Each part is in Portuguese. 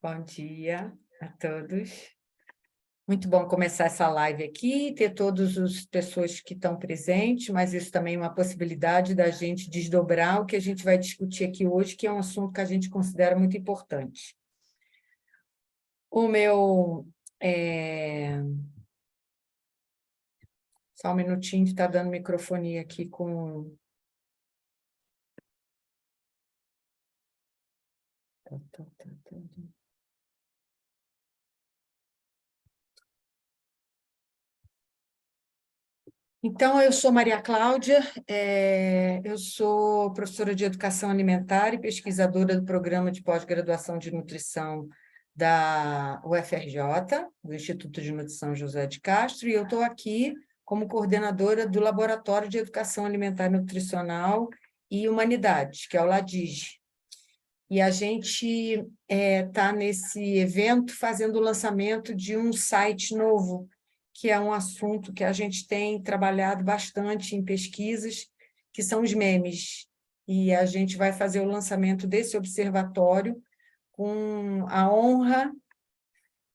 Bom dia a todos. Muito bom começar essa live aqui, ter todas as pessoas que estão presentes, mas isso também é uma possibilidade da gente desdobrar o que a gente vai discutir aqui hoje, que é um assunto que a gente considera muito importante. O meu... Só um minutinho, está dando microfonia aqui com... Então, eu sou Maria Cláudia, eu sou professora de Educação Alimentar e pesquisadora do Programa de Pós-Graduação de Nutrição da UFRJ, do Instituto de Nutrição José de Castro, e eu estou aqui como coordenadora do Laboratório de Educação Alimentar e Nutricional e Humanidades, que é o LADIGE. E a gente está nesse evento fazendo o lançamento de um site novo, que é um assunto que a gente tem trabalhado bastante em pesquisas, que são os memes. E a gente vai fazer o lançamento desse observatório com a honra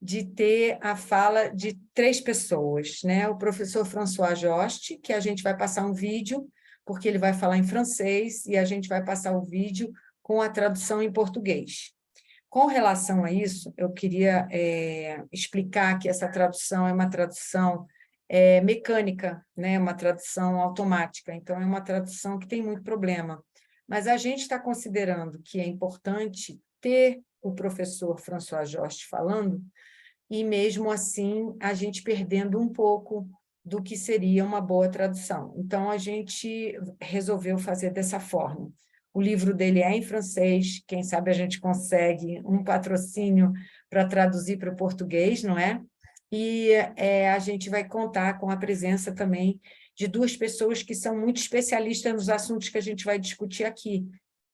de ter a fala de 3 pessoas, né? O professor François Jost, que a gente vai passar um vídeo, porque ele vai falar em francês, e a gente vai passar o vídeo com a tradução em português. Com relação a isso, eu queria explicar que essa tradução é uma tradução mecânica, né? Uma tradução automática, então é uma tradução que tem muito problema. Mas a gente está considerando que é importante ter o professor François Jost falando, e mesmo assim a gente perdendo um pouco do que seria uma boa tradução. Então, a gente resolveu fazer dessa forma. O livro dele é em francês, quem sabe a gente consegue um patrocínio para traduzir para o português, não é? E a gente vai contar com a presença também de 2 pessoas que são muito especialistas nos assuntos que a gente vai discutir aqui.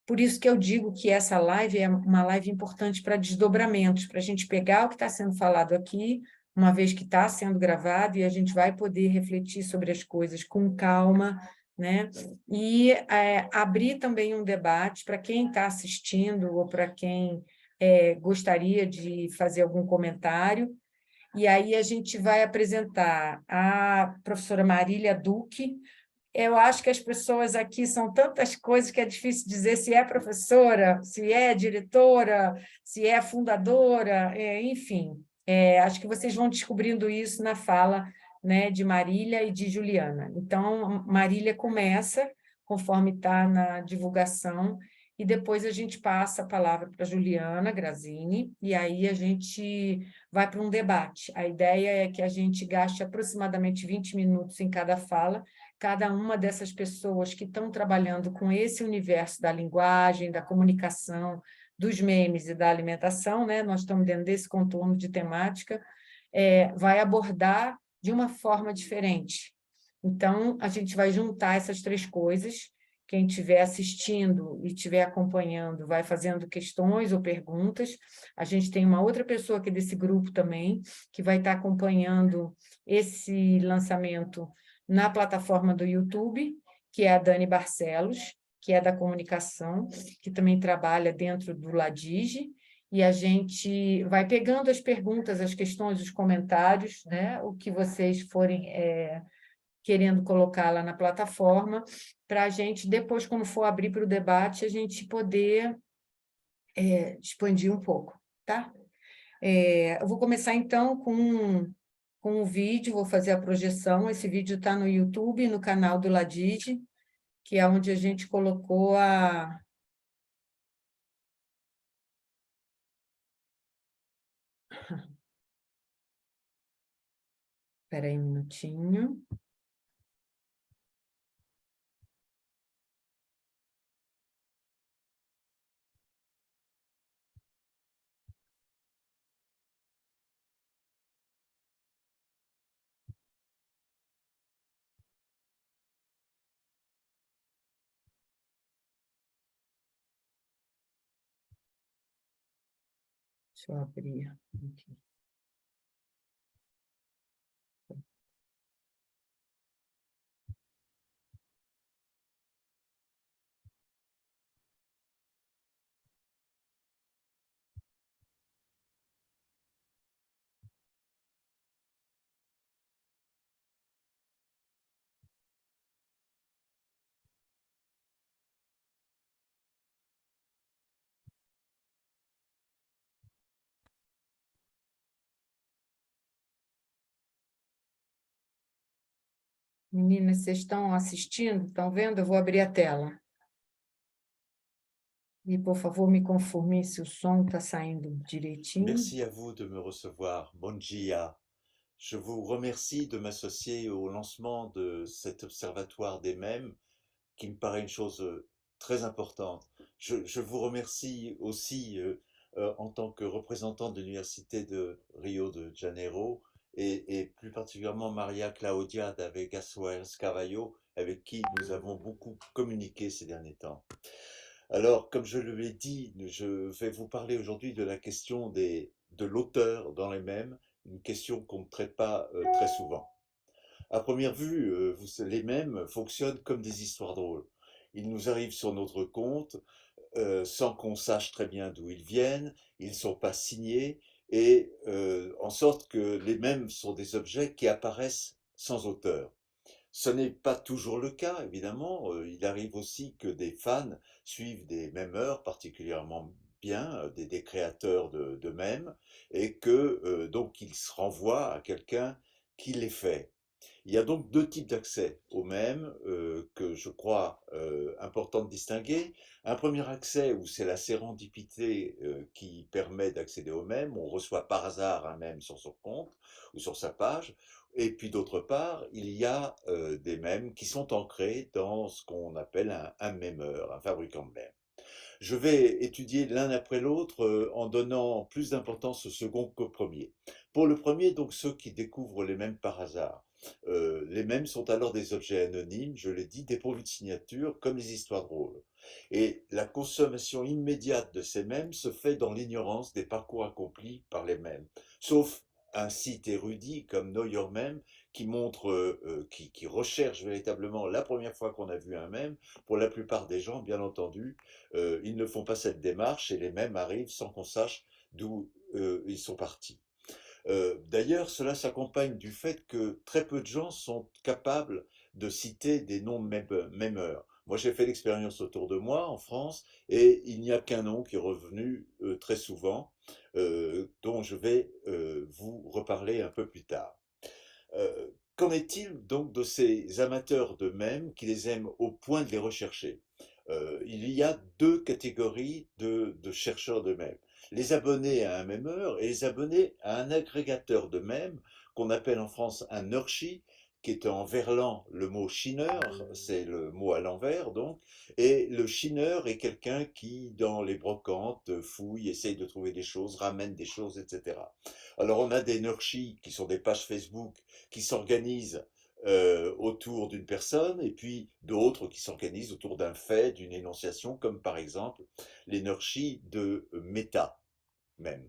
Por isso que eu digo que essa live é uma live importante para desdobramentos, para a gente pegar o que está sendo falado aqui, uma vez que está sendo gravado, e a gente vai poder refletir sobre as coisas com calma, né? E abrir também um debate para quem está assistindo ou para quem gostaria de fazer algum comentário. E aí a gente vai apresentar a professora Marília Duque. Eu acho que as pessoas aqui são tantas coisas que é difícil dizer se é professora, se é diretora, se é fundadora, enfim. Acho que vocês vão descobrindo isso na fala, né, de Marília e de Juliana. Então, Marília começa, conforme está na divulgação, e depois a gente passa a palavra para Juliana Grazini, e aí a gente vai para um debate. A ideia é que a gente gaste aproximadamente 20 minutos em cada fala. Cada uma dessas pessoas que estão trabalhando com esse universo da linguagem, da comunicação, dos memes e da alimentação, né? Nós estamos dentro desse contorno de temática, vai abordar de uma forma diferente. Então, a gente vai juntar essas 3 coisas. Quem estiver assistindo e estiver acompanhando vai fazendo questões ou perguntas. A gente tem uma outra pessoa aqui desse grupo também, que vai estar acompanhando esse lançamento na plataforma do YouTube, que é a Dani Barcelos, que é da comunicação, que também trabalha dentro do LADIGE, e a gente vai pegando as perguntas, as questões, os comentários, né? O que vocês forem querendo colocar lá na plataforma, para a gente, depois, quando for abrir para o debate, a gente poder expandir um pouco, tá? Eu vou começar, então, com um vídeo, vou fazer a projeção. Esse vídeo está no YouTube, no canal do LADIGE, que é onde a gente colocou a... Espera aí um minutinho. Deixa eu abrir aqui. Meninas, vocês estão assistindo? Estão vendo? Eu vou abrir a tela. E, por favor, me confirme se o som está saindo direitinho. Merci à vous de me recevoir. Bon dia. Je vous remercie de m'associer au lancement de cet observatoire des mèmes qui me paraît une chose très importante. Je vous remercie aussi en tant que représentant de l'Université de Rio de Janeiro et plus particulièrement Maria Claudia da Veiga Soares Carvalho, avec qui nous avons beaucoup communiqué ces derniers temps. Alors, comme je l'ai dit, je vais vous parler aujourd'hui de la question de l'auteur dans les mèmes, une question qu'on ne traite pas très souvent. À première vue, les mèmes fonctionnent comme des histoires drôles. Ils nous arrivent sur notre compte sans qu'on sache très bien d'où ils viennent, ils ne sont pas signés, et en sorte que les mèmes sont des objets qui apparaissent sans auteur. Ce n'est pas toujours le cas, évidemment. Il arrive aussi que des fans suivent des mèmeurs particulièrement bien, des créateurs de mèmes, et que donc ils se renvoient à quelqu'un qui les fait. Il y a donc deux types d'accès aux mèmes que je crois important de distinguer. Un premier accès où c'est la sérendipité qui permet d'accéder aux mèmes. On reçoit par hasard un mème sur son compte ou sur sa page. Et puis d'autre part, il y a des mèmes qui sont ancrés dans ce qu'on appelle un mémeur, un fabricant de mèmes. Je vais étudier l'un après l'autre en donnant plus d'importance au second qu'au premier. Pour le premier, donc ceux qui découvrent les mèmes par hasard. Les mèmes sont alors des objets anonymes, je l'ai dit, dépourvus de signature, comme les histoires drôles. Et la consommation immédiate de ces mèmes se fait dans l'ignorance des parcours accomplis par les mèmes, sauf un site érudit comme Know Your Meme qui montre, qui recherche véritablement la première fois qu'on a vu un mème. Pour la plupart des gens, bien entendu, ils ne font pas cette démarche et les mèmes arrivent sans qu'on sache d'où ils sont partis. D'ailleurs, cela s'accompagne du fait que très peu de gens sont capables de citer des noms de mémeurs. Moi, j'ai fait l'expérience autour de moi en France et il n'y a qu'un nom qui est revenu très souvent, dont je vais vous reparler un peu plus tard. Qu'en est-il donc de ces amateurs de mèmes qui les aiment au point de les rechercher? Il y a deux catégories de chercheurs de mèmes. Les abonnés à un mémeur et les abonnés à un agrégateur de mèmes qu'on appelle en France un nurshi, qui est en verlan le mot chineur, c'est le mot à l'envers donc, et le chineur est quelqu'un qui, dans les brocantes, fouille, essaye de trouver des choses, ramène des choses, etc. Alors on a des nurshis qui sont des pages Facebook qui s'organisent autour d'une personne, et puis d'autres qui s'organisent autour d'un fait, d'une énonciation, comme par exemple les nurshis de Meta même.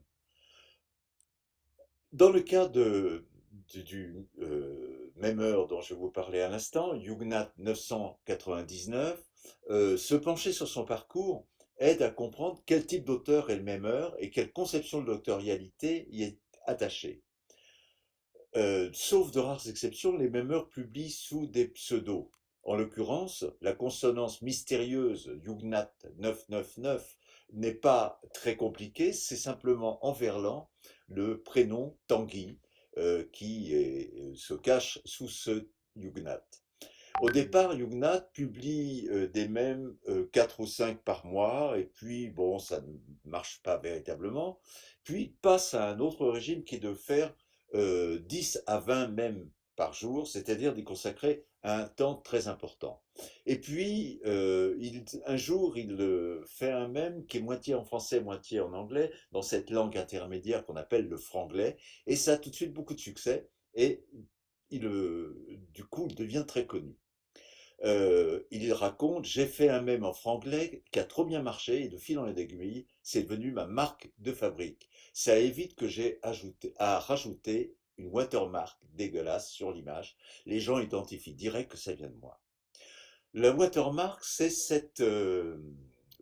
Dans le cas du mémeur dont je vous parlais à l'instant, Yugnat 999, se pencher sur son parcours aide à comprendre quel type d'auteur est le mémeur et quelle conception de l'autorialité y est attachée. Sauf de rares exceptions, les mémeurs publient sous des pseudos. En l'occurrence, la consonance mystérieuse Yugnat 999 n'est pas très compliquée, c'est simplement en verlan le prénom Tanguy se cache sous ce Yugnat. Au départ, Yugnat publie des mèmes 4 ou 5 par mois, et puis bon, ça ne marche pas véritablement. Puis il passe à un autre régime qui est de faire 10 à 20 mèmes par jour, c'est-à-dire d'y consacrer un temps très important. Et puis, un jour, il fait un mème qui est moitié en français, moitié en anglais, dans cette langue intermédiaire qu'on appelle le franglais, et ça a tout de suite beaucoup de succès, et du coup, il devient très connu. Il raconte: j'ai fait un mème en franglais qui a trop bien marché et de fil en aiguille, c'est devenu ma marque de fabrique. Ça évite que j'ai à rajouter une watermark dégueulasse sur l'image. Les gens identifient direct que ça vient de moi. La watermark, c'est cette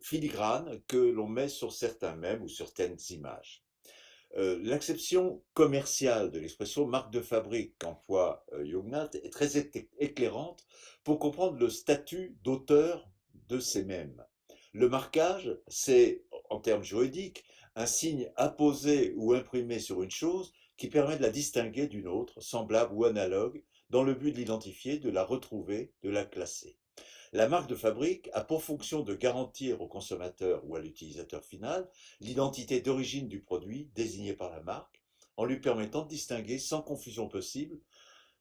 filigrane que l'on met sur certains mèmes ou certaines images. L'acception commerciale de l'expression marque de fabrique qu'emploie Yugnat est très éclairante pour comprendre le statut d'auteur de ces mèmes. Le marquage, c'est, en termes juridiques, un signe apposé ou imprimé sur une chose qui permet de la distinguer d'une autre, semblable ou analogue, dans le but de l'identifier, de la retrouver, de la classer. La marque de fabrique a pour fonction de garantir au consommateur ou à l'utilisateur final l'identité d'origine du produit désigné par la marque, en lui permettant de distinguer sans confusion possible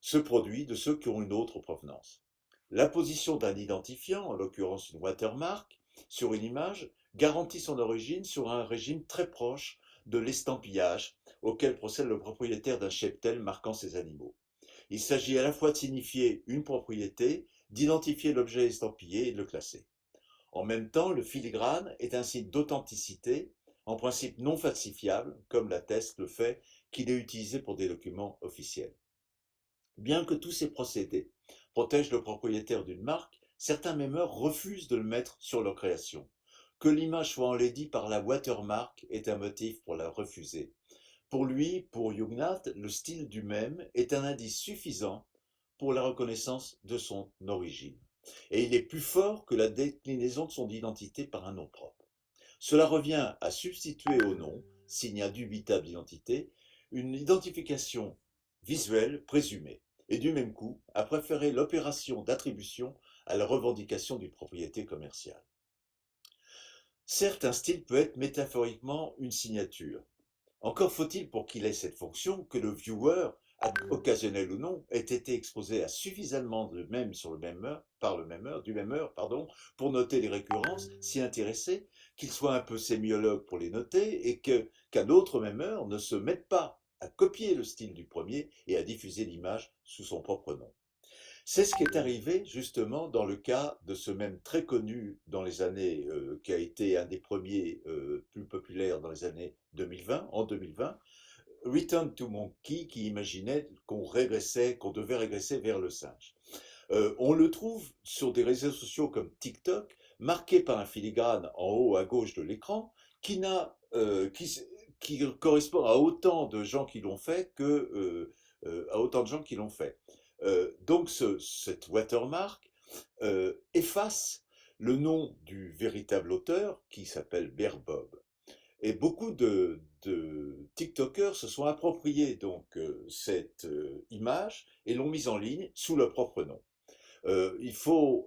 ce produit de ceux qui ont une autre provenance. La position d'un identifiant, en l'occurrence une watermark, sur une image, garantit son origine sur un régime très proche de l'estampillage auquel procède le propriétaire d'un cheptel marquant ses animaux. Il s'agit à la fois de signifier une propriété, d'identifier l'objet estampillé et de le classer. En même temps, le filigrane est un signe d'authenticité, en principe non falsifiable, comme l'atteste le fait qu'il est utilisé pour des documents officiels. Bien que tous ces procédés protègent le propriétaire d'une marque, certains mémeurs refusent de le mettre sur leur création. Que l'image soit enlaidie par la watermark est un motif pour la refuser. Pour lui, pour Jugnat, le style du mème est un indice suffisant pour la reconnaissance de son origine. Et il est plus fort que la déclinaison de son identité par un nom propre. Cela revient à substituer au nom, signe indubitable d'identité, une identification visuelle présumée, et du même coup à préférer l'opération d'attribution à la revendication d'une propriété commerciale. Certes, un style peut être métaphoriquement une signature. Encore faut-il pour qu'il ait cette fonction que le viewer, occasionnel ou non, ait été exposé à suffisamment de mèmes sur le memeur, par le memeur, du memeur, pour noter les récurrences, s'y intéresser, qu'il soit un peu sémiologue pour les noter et qu'un autre memeur ne se mette pas à copier le style du premier et à diffuser l'image sous son propre nom. C'est ce qui est arrivé justement dans le cas de ce mème très connu dans les années, qui a été un des premiers plus populaires dans les années 2020, en 2020, Return to Monkey, qui imaginait qu'on devait régresser vers le singe. On le trouve sur des réseaux sociaux comme TikTok, marqué par un filigrane en haut à gauche de l'écran, qui correspond à autant de gens qui l'ont fait à autant de gens qui l'ont fait. Donc cette watermark efface le nom du véritable auteur qui s'appelle Bear Bob. Et beaucoup de TikTokers se sont appropriés donc cette image et l'ont mise en ligne sous leur propre nom. Il faut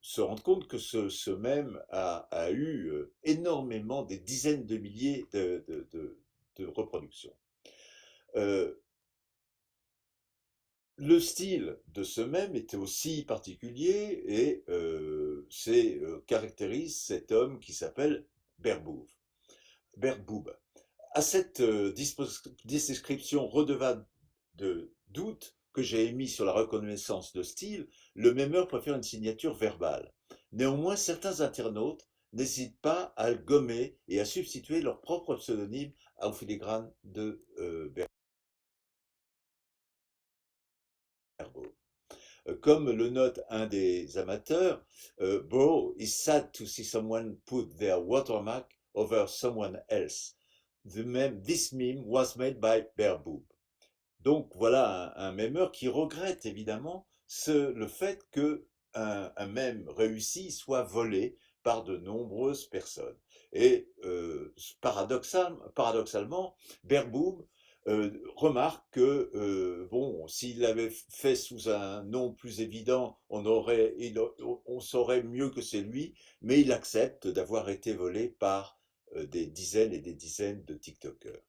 se rendre compte que ce mème a eu énormément, des dizaines de milliers de reproductions. Le style de ce mème était aussi particulier et caractérise cet homme qui s'appelle Bear Boob. À cette description redevable de doute que j'ai émis sur la reconnaissance de style, le mémeur préfère une signature verbale. Néanmoins, certains internautes n'hésitent pas à le gommer et à substituer leur propre pseudonyme au filigrane de Berbo. Comme le note un des amateurs, Bro, it's sad to see someone put their watermark over someone else. This meme was made by Bear Boob. Donc voilà un memeur qui regrette évidemment le fait que un mème réussi soit volé par de nombreuses personnes. Et paradoxalement, Bear Boob remarque que bon, s'il l'avait fait sous un nom plus évident, on saurait mieux que c'est lui, mais il accepte d'avoir été volé par des dizaines et des dizaines de TikTokers.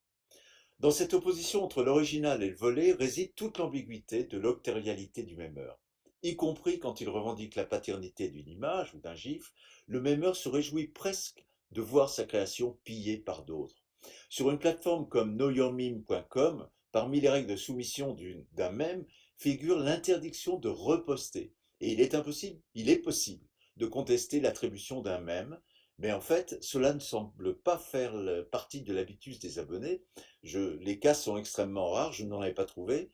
Dans cette opposition entre l'original et le volé réside toute l'ambiguïté de l'octorialité du memeur. Y compris quand il revendique la paternité d'une image ou d'un gif, le memeur se réjouit presque de voir sa création pillée par d'autres. Sur une plateforme comme knowyourmeme.com, parmi les règles de soumission d'un mème figure l'interdiction de reposter. Et il est possible de contester l'attribution d'un mème, mais en fait, cela ne semble pas faire partie de l'habitus des abonnés. Les cas sont extrêmement rares, je n'en avais pas trouvé,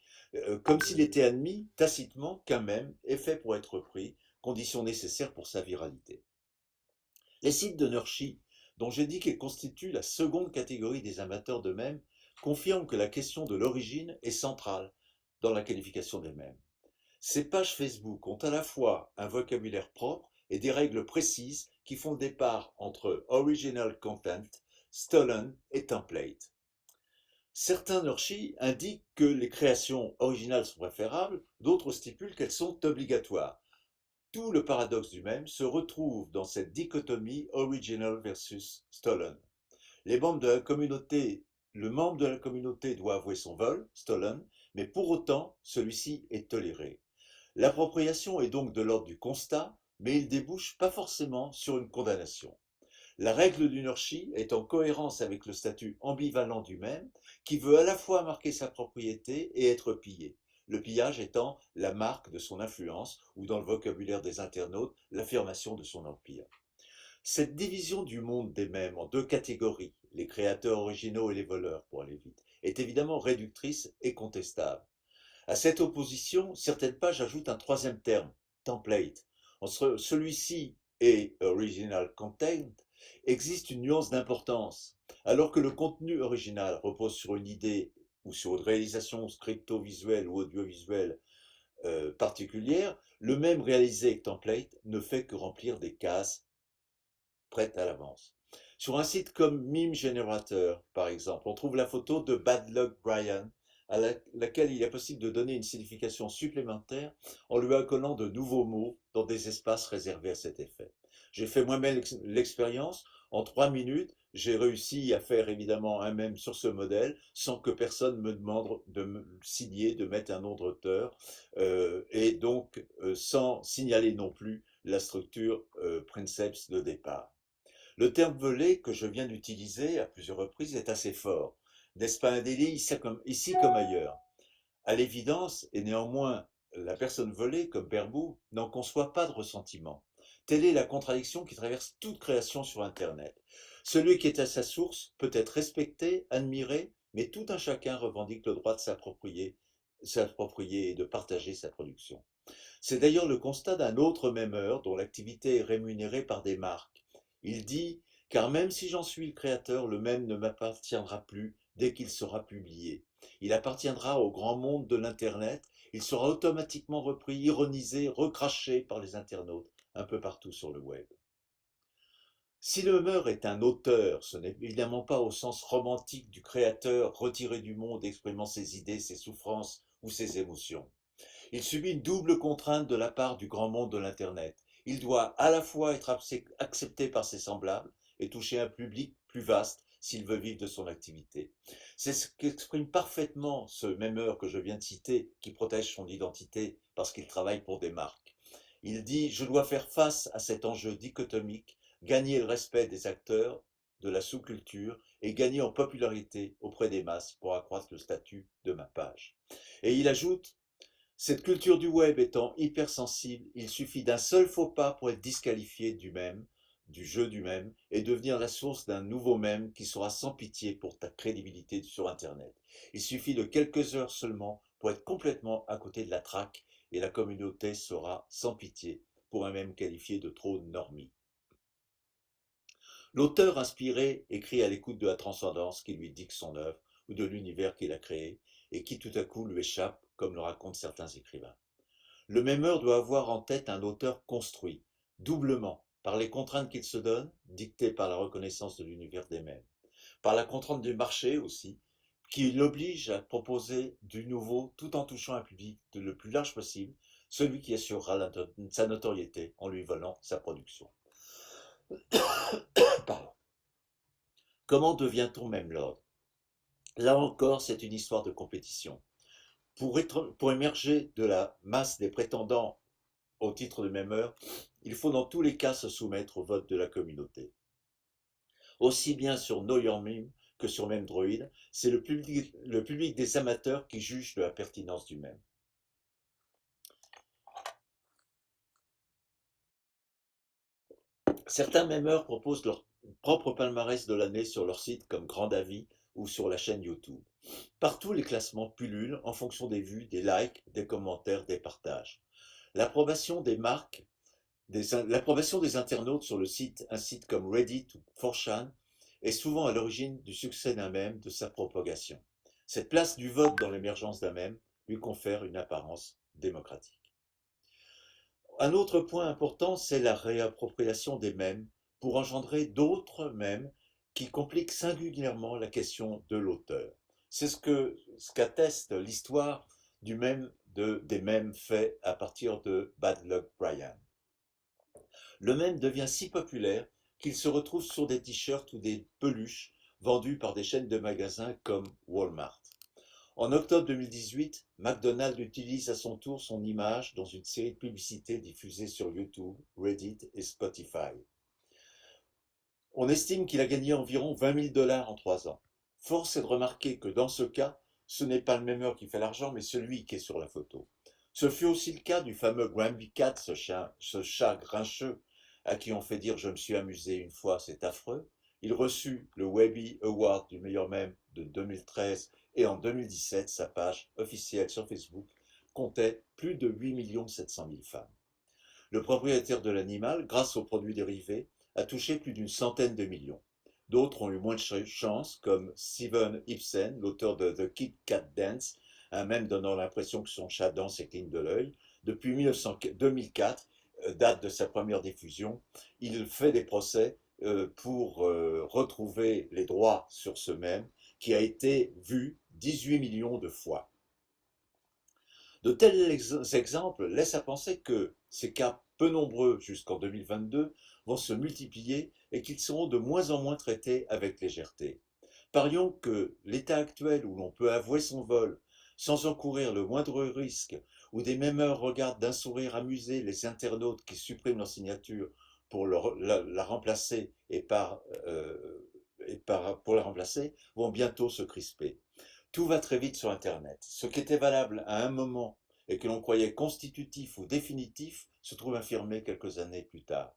comme s'il était admis tacitement qu'un mème est fait pour être repris, condition nécessaire pour sa viralité. Les sites de Nurshi, dont j'ai dit qu'ils constituent la seconde catégorie des amateurs de mèmes, confirment que la question de l'origine est centrale dans la qualification des mèmes. Ces pages Facebook ont à la fois un vocabulaire propre et des règles précises qui font le départ entre original content, stolen et template. Certains nurshi indiquent que les créations originales sont préférables, d'autres stipulent qu'elles sont obligatoires. Tout le paradoxe du mème se retrouve dans cette dichotomie original versus stolen. Les membres de la communauté, le membre de la communauté doit avouer son vol, stolen, mais pour autant, celui-ci est toléré. L'appropriation est donc de l'ordre du constat, mais il débouche pas forcément sur une condamnation. La règle du Nurshi est en cohérence avec le statut ambivalent du même, qui veut à la fois marquer sa propriété et être pillé. Le pillage étant la marque de son influence, ou dans le vocabulaire des internautes, l'affirmation de son empire. Cette division du monde des mèmes en deux catégories, les créateurs originaux et les voleurs pour aller vite, est évidemment réductrice et contestable. À cette opposition, certaines pages ajoutent un troisième terme, template. Entre celui-ci et original content, existe une nuance d'importance. Alors que le contenu original repose sur une idée ou sur une réalisation scripto-visuelle ou audiovisuelle particulière, le même réalisé avec template ne fait que remplir des cases prêtes à l'avance. Sur un site comme Meme Generator, par exemple, on trouve la photo de Bad Luck Brian, à laquelle il est possible de donner une signification supplémentaire en lui accolant de nouveaux mots dans des espaces réservés à cet effet. J'ai fait moi-même l'expérience. En 3 minutes, j'ai réussi à faire évidemment un mème sur ce modèle sans que personne me demande de me signer, de mettre un nom d'auteur, et donc sans signaler non plus la structure Princeps de départ. Le terme volé que je viens d'utiliser à plusieurs reprises est assez fort. N'est-ce pas un délit ici comme ailleurs? À l'évidence, et néanmoins, la personne volée, comme Berbou, n'en conçoit pas de ressentiment. Telle est la contradiction qui traverse toute création sur Internet. Celui qui est à sa source peut être respecté, admiré, mais tout un chacun revendique le droit de s'approprier et de partager sa production. C'est d'ailleurs le constat d'un autre mémeur dont l'activité est rémunérée par des marques. Il dit: car même si j'en suis le créateur, le mème ne m'appartiendra plus dès qu'il sera publié. Il appartiendra au grand monde de l'Internet, il sera automatiquement repris, ironisé, recraché par les internautes un peu partout sur le web. Si le memeur est un auteur, ce n'est évidemment pas au sens romantique du créateur retiré du monde exprimant ses idées, ses souffrances ou ses émotions. Il subit une double contrainte de la part du grand monde de l'Internet. Il doit à la fois être accepté par ses semblables et toucher un public plus vaste s'il veut vivre de son activité. C'est ce qu'exprime parfaitement ce memeur que je viens de citer, qui protège son identité parce qu'il travaille pour des marques. Il dit: je dois faire face à cet enjeu dichotomique, gagner le respect des acteurs de la sous-culture et gagner en popularité auprès des masses pour accroître le statut de ma page. Et il ajoute: cette culture du web étant hypersensible, il suffit d'un seul faux pas pour être disqualifié du jeu du mème, et devenir la source d'un nouveau mème qui sera sans pitié pour ta crédibilité sur Internet. Il suffit de quelques heures seulement pour être complètement à côté de la traque, et la communauté sera sans pitié pour un mème qualifié de trop normie. L'auteur inspiré écrit à l'écoute de la transcendance qui lui dicte son œuvre ou de l'univers qu'il a créé et qui tout à coup lui échappe, comme le racontent certains écrivains. Le memeur doit avoir en tête un auteur construit, doublement, par les contraintes qu'il se donne, dictées par la reconnaissance de l'univers des mèmes, par la contrainte du marché aussi, qui l'oblige à proposer du nouveau tout en touchant un public le plus large possible, celui qui assurera sa notoriété en lui volant sa production. Pardon. Comment devient-on Memelord? Là encore, c'est une histoire de compétition. Pour émerger de la masse des prétendants au titre de memeur, il faut dans tous les cas se soumettre au vote de la communauté. Aussi bien sur Know Your Meme que sur Memdroid, c'est le public des amateurs qui juge de la pertinence du mème. Certains memeurs proposent leur propre palmarès de l'année sur leur site comme Grand Avis ou sur la chaîne YouTube. Partout, les classements pullulent en fonction des vues, des likes, des commentaires, des partages. L'approbation des marques, l'approbation des internautes sur un site comme Reddit ou 4chan, est souvent à l'origine du succès d'un mème, de sa propagation. Cette place du vote dans l'émergence d'un mème lui confère une apparence démocratique. Un autre point important, c'est la réappropriation des mèmes pour engendrer d'autres mèmes qui compliquent singulièrement la question de l'auteur. C'est ce qu'atteste l'histoire des mèmes faits à partir de Bad Luck Brian. Le mème devient si populaire qu'il se retrouve sur des t-shirts ou des peluches vendus par des chaînes de magasins comme Walmart. En octobre 2018, McDonald's utilise à son tour son image dans une série de publicités diffusées sur YouTube, Reddit et Spotify. On estime qu'il a gagné environ 20 000 $ en 3 ans. Force est de remarquer que dans ce cas, ce n'est pas le memeur qui fait l'argent, mais celui qui est sur la photo. Ce fut aussi le cas du fameux Grumpy Cat, ce chat grincheux, à qui on fait dire je me suis amusé une fois, c'est affreux. Il reçut le Webby Award du meilleur mème de 2013 et en 2017, sa page officielle sur Facebook comptait plus de 8 700 000 fans. Le propriétaire de l'animal, grâce aux produits dérivés, a touché plus d'une centaine de millions. D'autres ont eu moins de chance, comme Steven Ibsen, l'auteur de The Kit Kat Dance, un mème donnant l'impression que son chat danse et cligne de l'œil. Depuis 2004, date de sa première diffusion, il fait des procès pour retrouver les droits sur ce mème qui a été vu 18 millions de fois. De tels exemples laissent à penser que ces cas peu nombreux jusqu'en 2022 vont se multiplier et qu'ils seront de moins en moins traités avec légèreté. Parions que l'état actuel où l'on peut avouer son vol sans encourir le moindre risque, où des mêmeurs regardent d'un sourire amusé les internautes qui suppriment leur signature pour la remplacer pour la remplacer, vont bientôt se crisper. Tout va très vite sur Internet. Ce qui était valable à un moment et que l'on croyait constitutif ou définitif se trouve infirmé quelques années plus tard.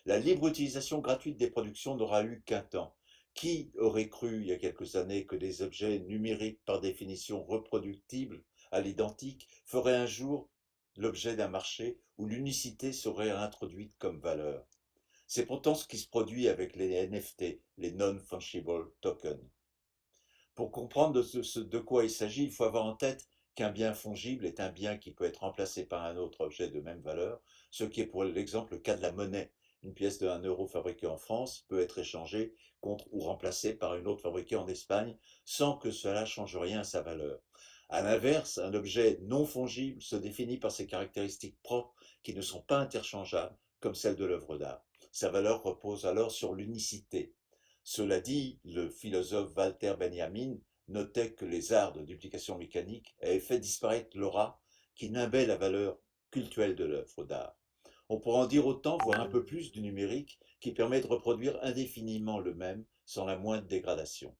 La libre utilisation gratuite des productions n'aura eu qu'un temps. Qui aurait cru il y a quelques années que des objets numériques par définition reproductibles à l'identique feraient un jour l'objet d'un marché où l'unicité serait introduite comme valeur? C'est pourtant ce qui se produit avec les NFT, les Non-Fungible Tokens. Pour comprendre de quoi il s'agit, il faut avoir en tête qu'un bien fongible est un bien qui peut être remplacé par un autre objet de même valeur, ce qui est pour l'exemple le cas de la monnaie. Une pièce de 1 € fabriquée en France peut être échangée contre ou remplacée par une autre fabriquée en Espagne sans que cela change rien à sa valeur. A l'inverse, un objet non fongible se définit par ses caractéristiques propres qui ne sont pas interchangeables, comme celles de l'œuvre d'art. Sa valeur repose alors sur l'unicité. Cela dit, le philosophe Walter Benjamin notait que les arts de duplication mécanique avaient fait disparaître l'aura qui nimbait la valeur cultuelle de l'œuvre d'art. On pourrait en dire autant, voire un peu plus, du numérique qui permet de reproduire indéfiniment le même sans la moindre dégradation.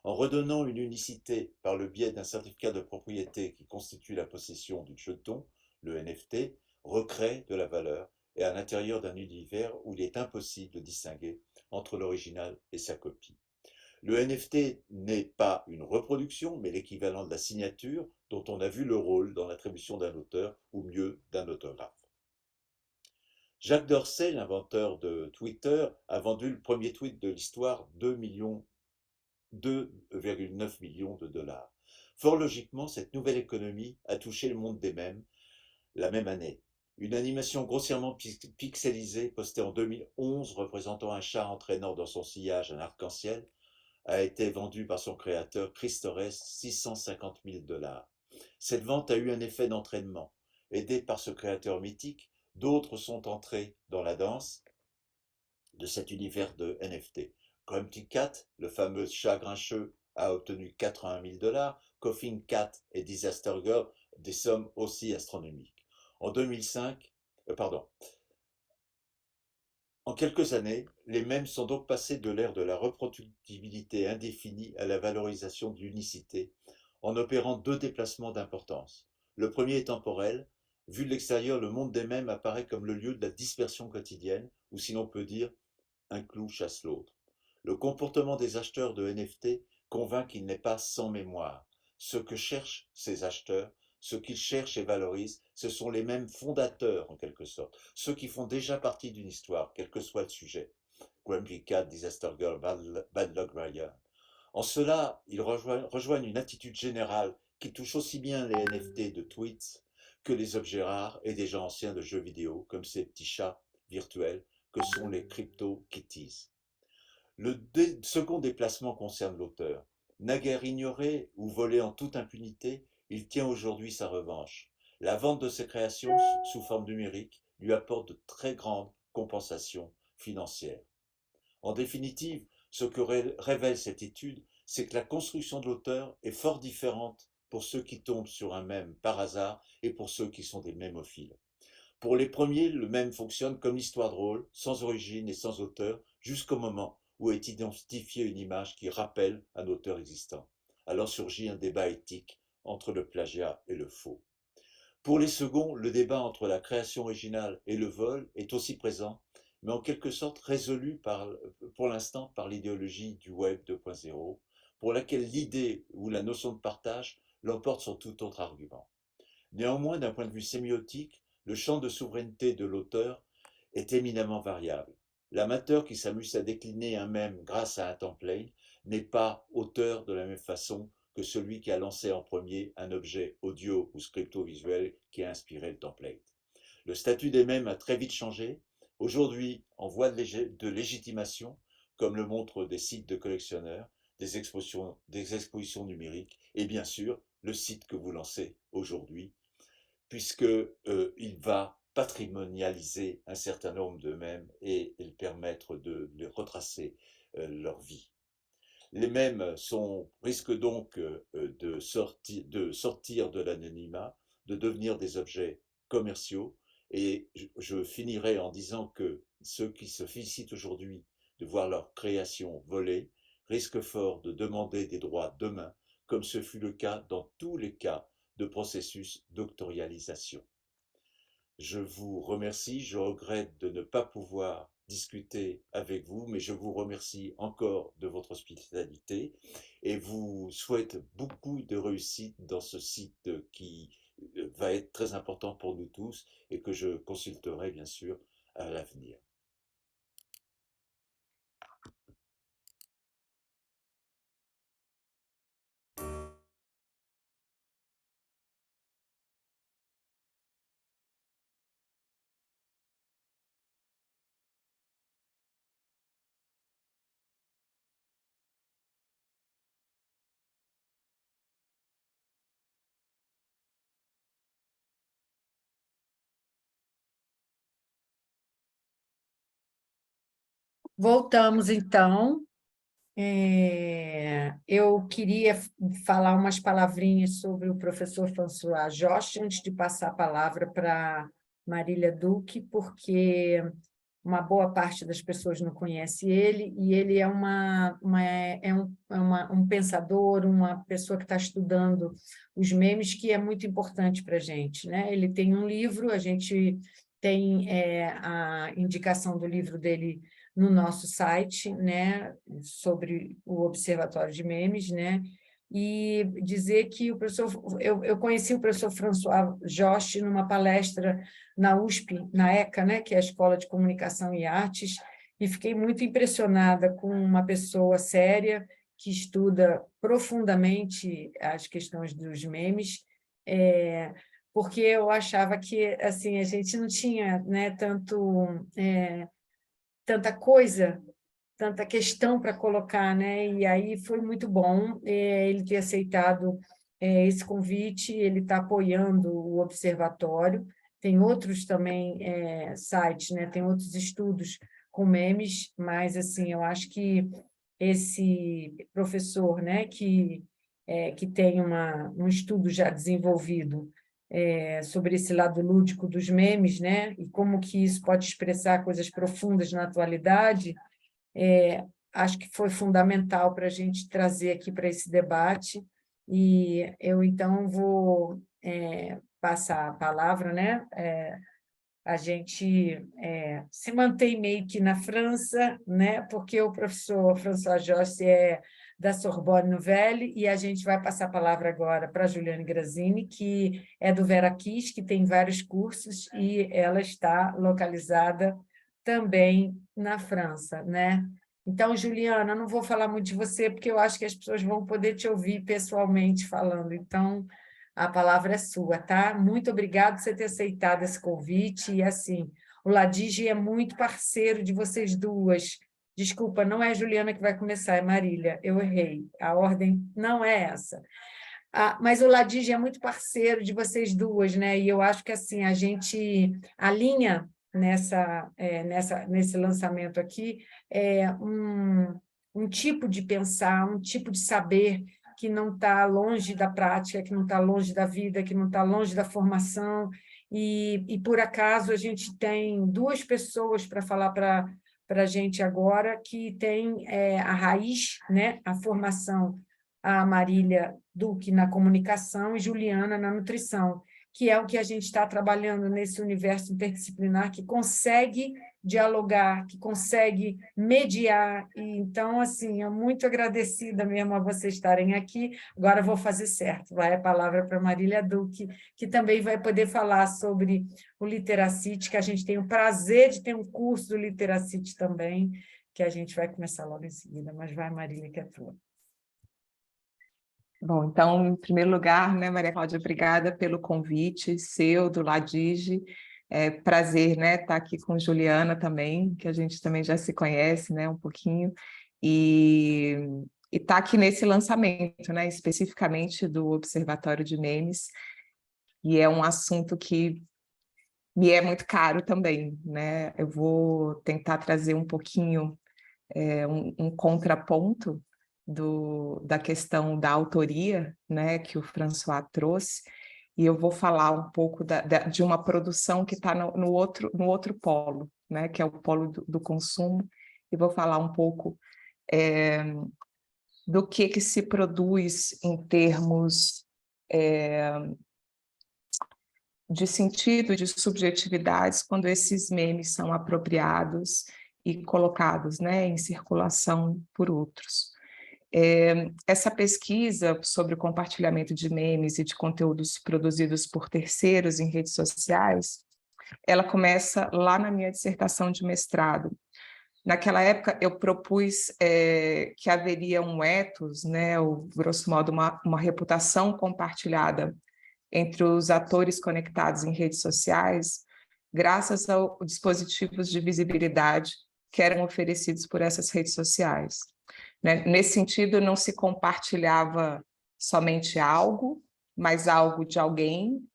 En redonnant une unicité par le biais d'un certificat de propriété qui constitue la possession du jeton, le NFT recrée de la valeur et à l'intérieur d'un univers où il est impossible de distinguer entre l'original et sa copie. Le NFT n'est pas une reproduction, mais l'équivalent de la signature dont on a vu le rôle dans l'attribution d'un auteur, ou mieux, d'un autographe. Jacques Dorsey, l'inventeur de Twitter, a vendu le premier tweet de l'histoire 2,9 millions de dollars. Fort logiquement, cette nouvelle économie a touché le monde des mèmes la même année. Une animation grossièrement pixelisée postée en 2011 représentant un chat entraînant dans son sillage un arc-en-ciel a été vendue par son créateur Chris Torres 650 000 $. Cette vente a eu un effet d'entraînement. Aidé par ce créateur mythique, d'autres sont entrés dans la danse de cet univers de NFT. Grumpy Cat, le fameux chat grincheux, a obtenu 80 000 $, Coughing Cat et Disaster Girl des sommes aussi astronomiques. En 2005, pardon, en quelques années, les mèmes sont donc passés de l'ère de la reproductibilité indéfinie à la valorisation de l'unicité, en opérant deux déplacements d'importance. Le premier est temporel. Vu de l'extérieur, le monde des mèmes apparaît comme le lieu de la dispersion quotidienne, ou si l'on peut dire, un clou chasse l'autre. Le comportement des acheteurs de NFT convainc qu'il n'est pas sans mémoire. Ce que cherchent ces acheteurs, ce qu'ils cherchent et valorisent, ce sont les mêmes fondateurs, en quelque sorte, ceux qui font déjà partie d'une histoire, quel que soit le sujet. Grumpy Cat, Disaster Girl, Bad Luck Brian. En cela, ils rejoignent une attitude générale qui touche aussi bien les NFT de tweets que les objets rares et des gens anciens de jeux vidéo, comme ces petits chats virtuels que sont les Crypto Kitties. Le second déplacement concerne l'auteur. Naguère ignoré ou volé en toute impunité, il tient aujourd'hui sa revanche. La vente de ses créations sous forme numérique lui apporte de très grandes compensations financières. En définitive, ce que révèle cette étude, c'est que la construction de l'auteur est fort différente pour ceux qui tombent sur un mème par hasard et pour ceux qui sont des mémophiles. Pour les premiers, le mème fonctionne comme l'histoire drôle, sans origine et sans auteur, jusqu'au moment où est identifiée une image qui rappelle un auteur existant. Alors surgit un débat éthique entre le plagiat et le faux. Pour les seconds, le débat entre la création originale et le vol est aussi présent, mais en quelque sorte résolu pour l'instant par l'idéologie du Web 2.0, pour laquelle l'idée ou la notion de partage l'emporte sur tout autre argument. Néanmoins, d'un point de vue sémiotique, le champ de souveraineté de l'auteur est éminemment variable. L'amateur qui s'amuse à décliner un mème grâce à un template n'est pas auteur de la même façon que celui qui a lancé en premier un objet audio ou scripto-visuel qui a inspiré le template. Le statut des mèmes a très vite changé. Aujourd'hui, en voie de légitimation, comme le montrent des sites de collectionneurs, des expositions numériques et bien sûr le site que vous lancez aujourd'hui, puisqu'il va patrimonialiser un certain nombre de mèmes et permettre de les retracer leur vie. Les mèmes risquent donc de sortir de l'anonymat, de devenir des objets commerciaux. Et je finirai en disant que ceux qui se félicitent aujourd'hui de voir leur création volée risquent fort de demander des droits demain, comme ce fut le cas dans tous les cas de processus d'autorialisation. Je vous remercie, je regrette de ne pas pouvoir discuter avec vous, mais je vous remercie encore de votre hospitalité et vous souhaite beaucoup de réussite dans ce site qui va être très important pour nous tous et que je consulterai bien sûr à l'avenir. Voltamos, então. Eu queria falar umas palavrinhas sobre o professor François Jost, antes de passar a palavra para Marília Duque, porque uma boa parte das pessoas não conhece ele, e ele é um pensador, uma pessoa que está estudando os memes, que é muito importante para a gente, né? Ele tem um livro, a gente tem a indicação do livro dele no nosso site, né, sobre o Observatório de Memes, né, e dizer que eu conheci o professor François Jost numa palestra na USP, na ECA, né, que é a Escola de Comunicação e Artes, e fiquei muito impressionada com uma pessoa séria que estuda profundamente as questões dos memes, porque eu achava que assim a gente não tinha, né, tanta coisa, tanta questão para colocar, né? E aí foi muito bom ele ter aceitado esse convite, ele está apoiando o observatório, tem outros também sites, né? Tem outros estudos com memes, mas assim, eu acho que esse professor, né, que tem um estudo já desenvolvido sobre esse lado lúdico dos memes, né, e como que isso pode expressar coisas profundas na atualidade, acho que foi fundamental para a gente trazer aqui para esse debate, e eu, então, vou passar a palavra, né? A gente se mantém meio que na França, né? Porque o professor François Jost é da Sorbonne Nouvelle, e a gente vai passar a palavra agora para a Juliane Grazini, que é do Vera Kiss, que tem vários cursos, e ela está localizada também na França, né? Então, Juliana, eu não vou falar muito de você, porque eu acho que as pessoas vão poder te ouvir pessoalmente falando. Então, a palavra é sua, tá? Muito obrigada por você ter aceitado esse convite. E, assim, o Ladige é muito parceiro de vocês duas, Desculpa, não é a Juliana que vai começar, é Marília. Eu errei. A ordem não é essa. Mas o Ladige é muito parceiro de vocês duas, né? E eu acho que assim a gente alinha nesse lançamento aqui um tipo de pensar, um tipo de saber que não está longe da prática, que não está longe da vida, que não está longe da formação. E por acaso a gente tem duas pessoas para falar para a gente agora que tem a raiz, né? A formação, a Marília Duque na comunicação e Juliana na nutrição, que é o que a gente está trabalhando nesse universo interdisciplinar que consegue dialogar, que consegue mediar. E, então, assim, eu muito agradecida mesmo a vocês estarem aqui. Agora vou fazer certo, vai a palavra para Marília Duque, que também vai poder falar sobre o Literacity, que a gente tem o prazer de ter um curso do Literacity também, que a gente vai começar logo em seguida, mas vai, Marília, que é tua. Bom, então, em primeiro lugar, né, Maria Cláudia, obrigada pelo convite seu, do Ladige. É prazer, né, estar aqui com Juliana também, que a gente também já se conhece, né, um pouquinho, e estar aqui nesse lançamento, né, especificamente do Observatório de Memes, e é um assunto que me é muito caro também, né? Eu vou tentar trazer um pouquinho um contraponto da questão da autoria, né, que o François trouxe, e eu vou falar um pouco de uma produção que está no outro polo, né, que é o polo do consumo, e vou falar um pouco do que se produz em termos de sentido, de subjetividades, quando esses memes são apropriados e colocados, né, em circulação por outros. Essa pesquisa sobre o compartilhamento de memes e de conteúdos produzidos por terceiros em redes sociais, ela começa lá na minha dissertação de mestrado. Naquela época, eu propus que haveria um ethos, né, ou, grosso modo, uma reputação compartilhada entre os atores conectados em redes sociais, graças aos dispositivos de visibilidade que eram oferecidos por essas redes sociais. Né? Nesse sentido, não se compartilhava somente algo, mas algo de alguém.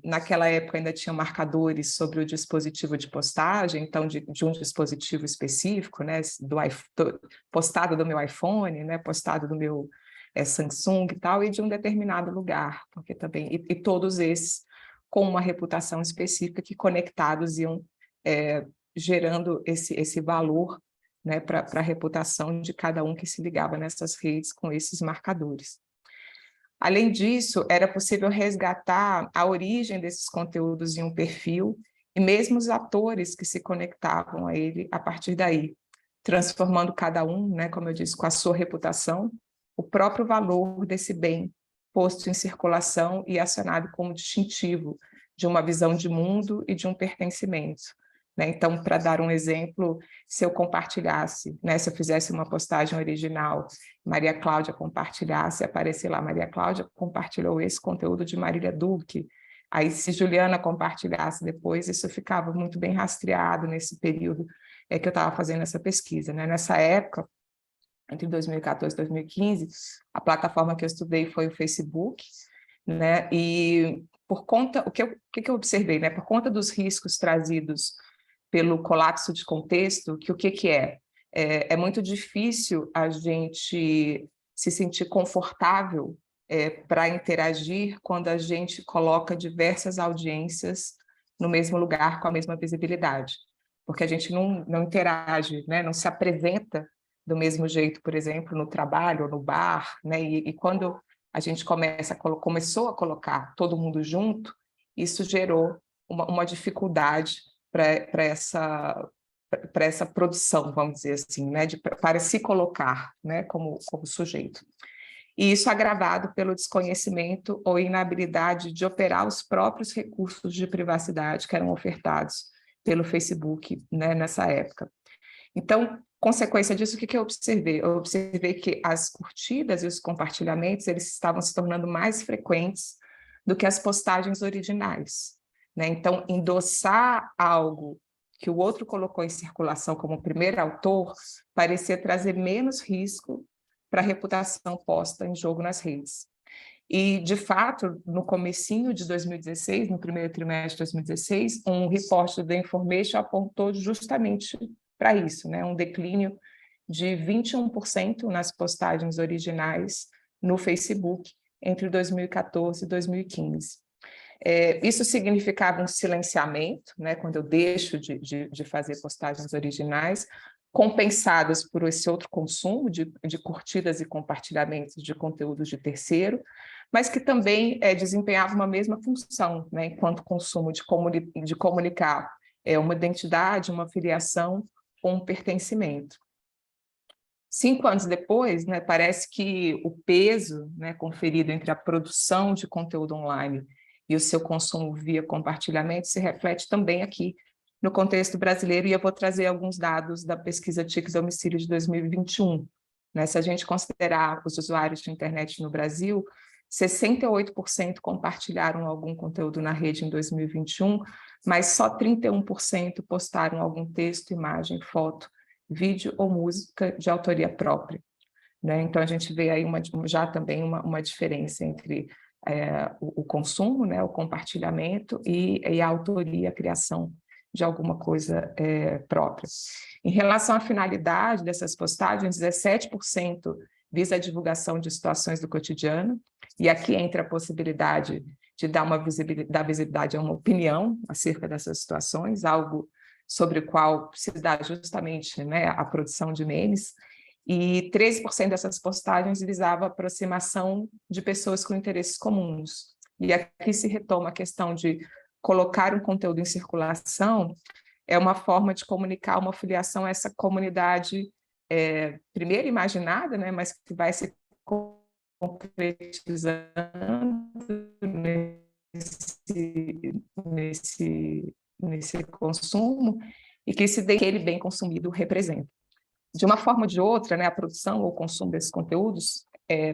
Naquela época ainda tinha marcadores sobre o dispositivo de postagem, então de um dispositivo específico, né? Postado do meu iPhone, né? Postado do meu Samsung e tal, e de um determinado lugar, porque também e todos esses com uma reputação específica que conectados iam gerando esse valor, né, para a reputação de cada um que se ligava nessas redes com esses marcadores. Além disso, era possível resgatar a origem desses conteúdos em um perfil e mesmo os atores que se conectavam a ele a partir daí, transformando cada um, né, como eu disse, com a sua reputação, o próprio valor desse bem posto em circulação e acionado como distintivo de uma visão de mundo e de um pertencimento. Né? Então, para dar um exemplo, se eu compartilhasse, né, se eu fizesse uma postagem original, Maria Cláudia compartilhasse, aparecer lá, Maria Cláudia compartilhou esse conteúdo de Marília Duque, aí se Juliana compartilhasse depois, isso ficava muito bem rastreado nesse período que eu estava fazendo essa pesquisa. Né? Nessa época, entre 2014 e 2015, a plataforma que eu estudei foi o Facebook, né? E por conta, o que eu observei, né? Por conta dos riscos trazidos pelo colapso de contexto, que o que é? É muito difícil a gente se sentir confortável para interagir quando a gente coloca diversas audiências no mesmo lugar com a mesma visibilidade, porque a gente não interage, né? Não se apresenta do mesmo jeito, por exemplo, no trabalho ou no bar, né? E quando a gente começou a colocar todo mundo junto, isso gerou uma dificuldade para essa produção, vamos dizer assim, né, para se colocar, né, como sujeito. E isso agravado pelo desconhecimento ou inabilidade de operar os próprios recursos de privacidade que eram ofertados pelo Facebook, né, nessa época. Então, consequência disso, o que eu observei? Eu observei que as curtidas e os compartilhamentos eles estavam se tornando mais frequentes do que as postagens originais. Né? Então, endossar algo que o outro colocou em circulação como primeiro autor parecia trazer menos risco para a reputação posta em jogo nas redes. E, de fato, no comecinho de 2016, no primeiro trimestre de 2016, um repórter da Information apontou justamente para isso, né? Um declínio de 21% nas postagens originais no Facebook entre 2014 e 2015. Isso significava um silenciamento, né, quando eu deixo de fazer postagens originais, compensadas por esse outro consumo de curtidas e compartilhamentos de conteúdos de terceiro, mas que também desempenhava uma mesma função, né, enquanto consumo de comunicar uma identidade, uma filiação ou um pertencimento. 5 anos depois, né, parece que o peso, né, conferido entre a produção de conteúdo online e o seu consumo via compartilhamento se reflete também aqui no contexto brasileiro, e eu vou trazer alguns dados da pesquisa TICS Domicílio de 2021. Né? Se a gente considerar os usuários de internet no Brasil, 68% compartilharam algum conteúdo na rede em 2021, mas só 31% postaram algum texto, imagem, foto, vídeo ou música de autoria própria. Né? Então, a gente vê aí já também uma diferença entre o consumo, né, o compartilhamento e a autoria, a criação de alguma coisa própria. Em relação à finalidade dessas postagens, 17% visa a divulgação de situações do cotidiano, e aqui entra a possibilidade de dar visibilidade a uma opinião acerca dessas situações, algo sobre o qual se dá justamente, né, a produção de memes, e 13% dessas postagens visava a aproximação de pessoas com interesses comuns. E aqui se retoma a questão de colocar um conteúdo em circulação, é uma forma de comunicar uma filiação a essa comunidade primeiro imaginada, né, mas que vai se concretizando nesse consumo, e que aquele bem consumido representa. De uma forma ou de outra, né, a produção ou consumo desses conteúdos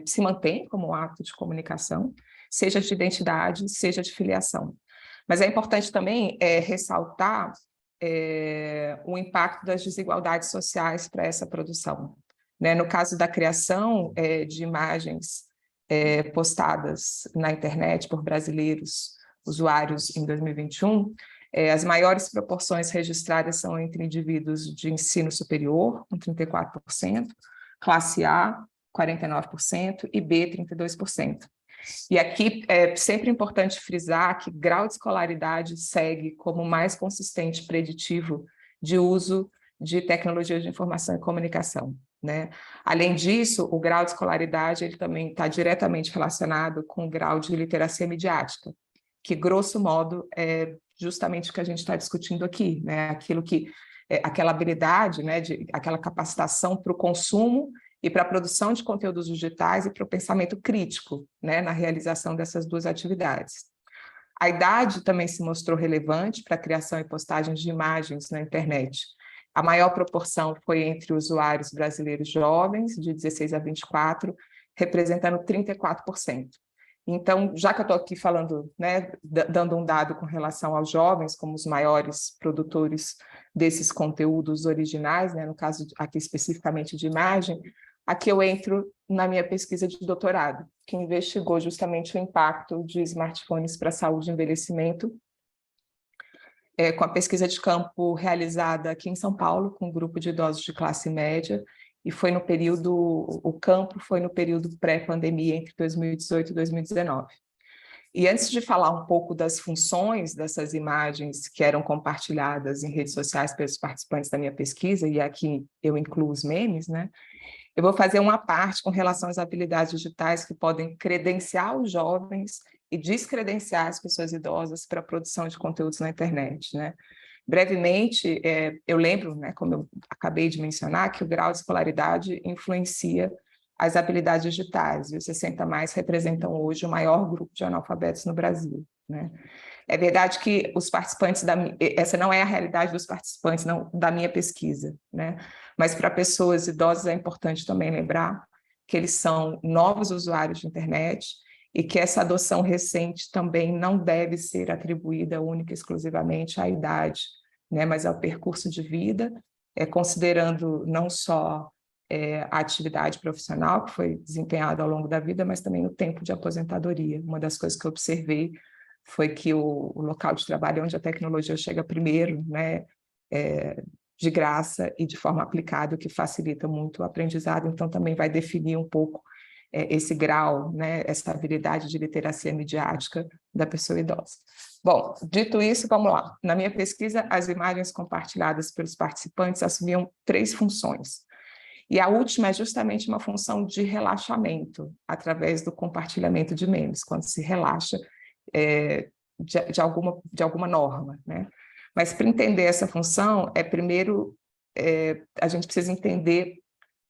se mantém como um ato de comunicação, seja de identidade, seja de filiação. Mas é importante também ressaltar o impacto das desigualdades sociais para essa produção. Né? No caso da criação de imagens postadas na internet por brasileiros usuários em 2021, as maiores proporções registradas são entre indivíduos de ensino superior, com 34%, classe A, 49%, e B, 32%. E aqui é sempre importante frisar que grau de escolaridade segue como mais consistente preditivo de uso de tecnologias de informação e comunicação. Né? Além disso, o grau de escolaridade ele também está diretamente relacionado com o grau de literacia midiática, que, grosso modo, é justamente o que a gente está discutindo aqui, né? Aquela habilidade, né, aquela capacitação para o consumo e para a produção de conteúdos digitais e para o pensamento crítico, né, na realização dessas duas atividades. A idade também se mostrou relevante para a criação e postagem de imagens na internet. A maior proporção foi entre usuários brasileiros jovens, de 16 a 24, representando 34%. Então, já que eu estou aqui falando, né, dando um dado com relação aos jovens, como os maiores produtores desses conteúdos originais, né, no caso aqui especificamente de imagem, aqui eu entro na minha pesquisa de doutorado, que investigou justamente o impacto de smartphones para a saúde e envelhecimento, com a pesquisa de campo realizada aqui em São Paulo, com um grupo de idosos de classe média, e o campo foi no período pré-pandemia, entre 2018 e 2019. E antes de falar um pouco das funções dessas imagens que eram compartilhadas em redes sociais pelos participantes da minha pesquisa, e aqui eu incluo os memes, né? Eu vou fazer uma parte com relação às habilidades digitais que podem credenciar os jovens e descredenciar as pessoas idosas para a produção de conteúdos na internet, né? Brevemente, eu lembro, né, como eu acabei de mencionar, que o grau de escolaridade influencia as habilidades digitais, e os 60+ representam hoje o maior grupo de analfabetos no Brasil. Né? É verdade que os participantes, essa não é a realidade dos participantes da minha pesquisa, né? Mas para pessoas idosas é importante também lembrar que eles são novos usuários de internet e que essa adoção recente também não deve ser atribuída única e exclusivamente à idade, né, mas ao percurso de vida, considerando não só a atividade profissional que foi desempenhada ao longo da vida, mas também o tempo de aposentadoria. Uma das coisas que eu observei foi que o local de trabalho é onde a tecnologia chega primeiro, né, de graça e de forma aplicada, o que facilita muito o aprendizado, então também vai definir um pouco esse grau, né, essa habilidade de literacia midiática da pessoa idosa. Bom, dito isso, vamos lá. Na minha pesquisa, as imagens compartilhadas pelos participantes assumiam 3 funções. E a última é justamente uma função de relaxamento, através do compartilhamento de memes, quando se relaxa de alguma norma, né? Mas para entender essa função, primeiro a gente precisa entender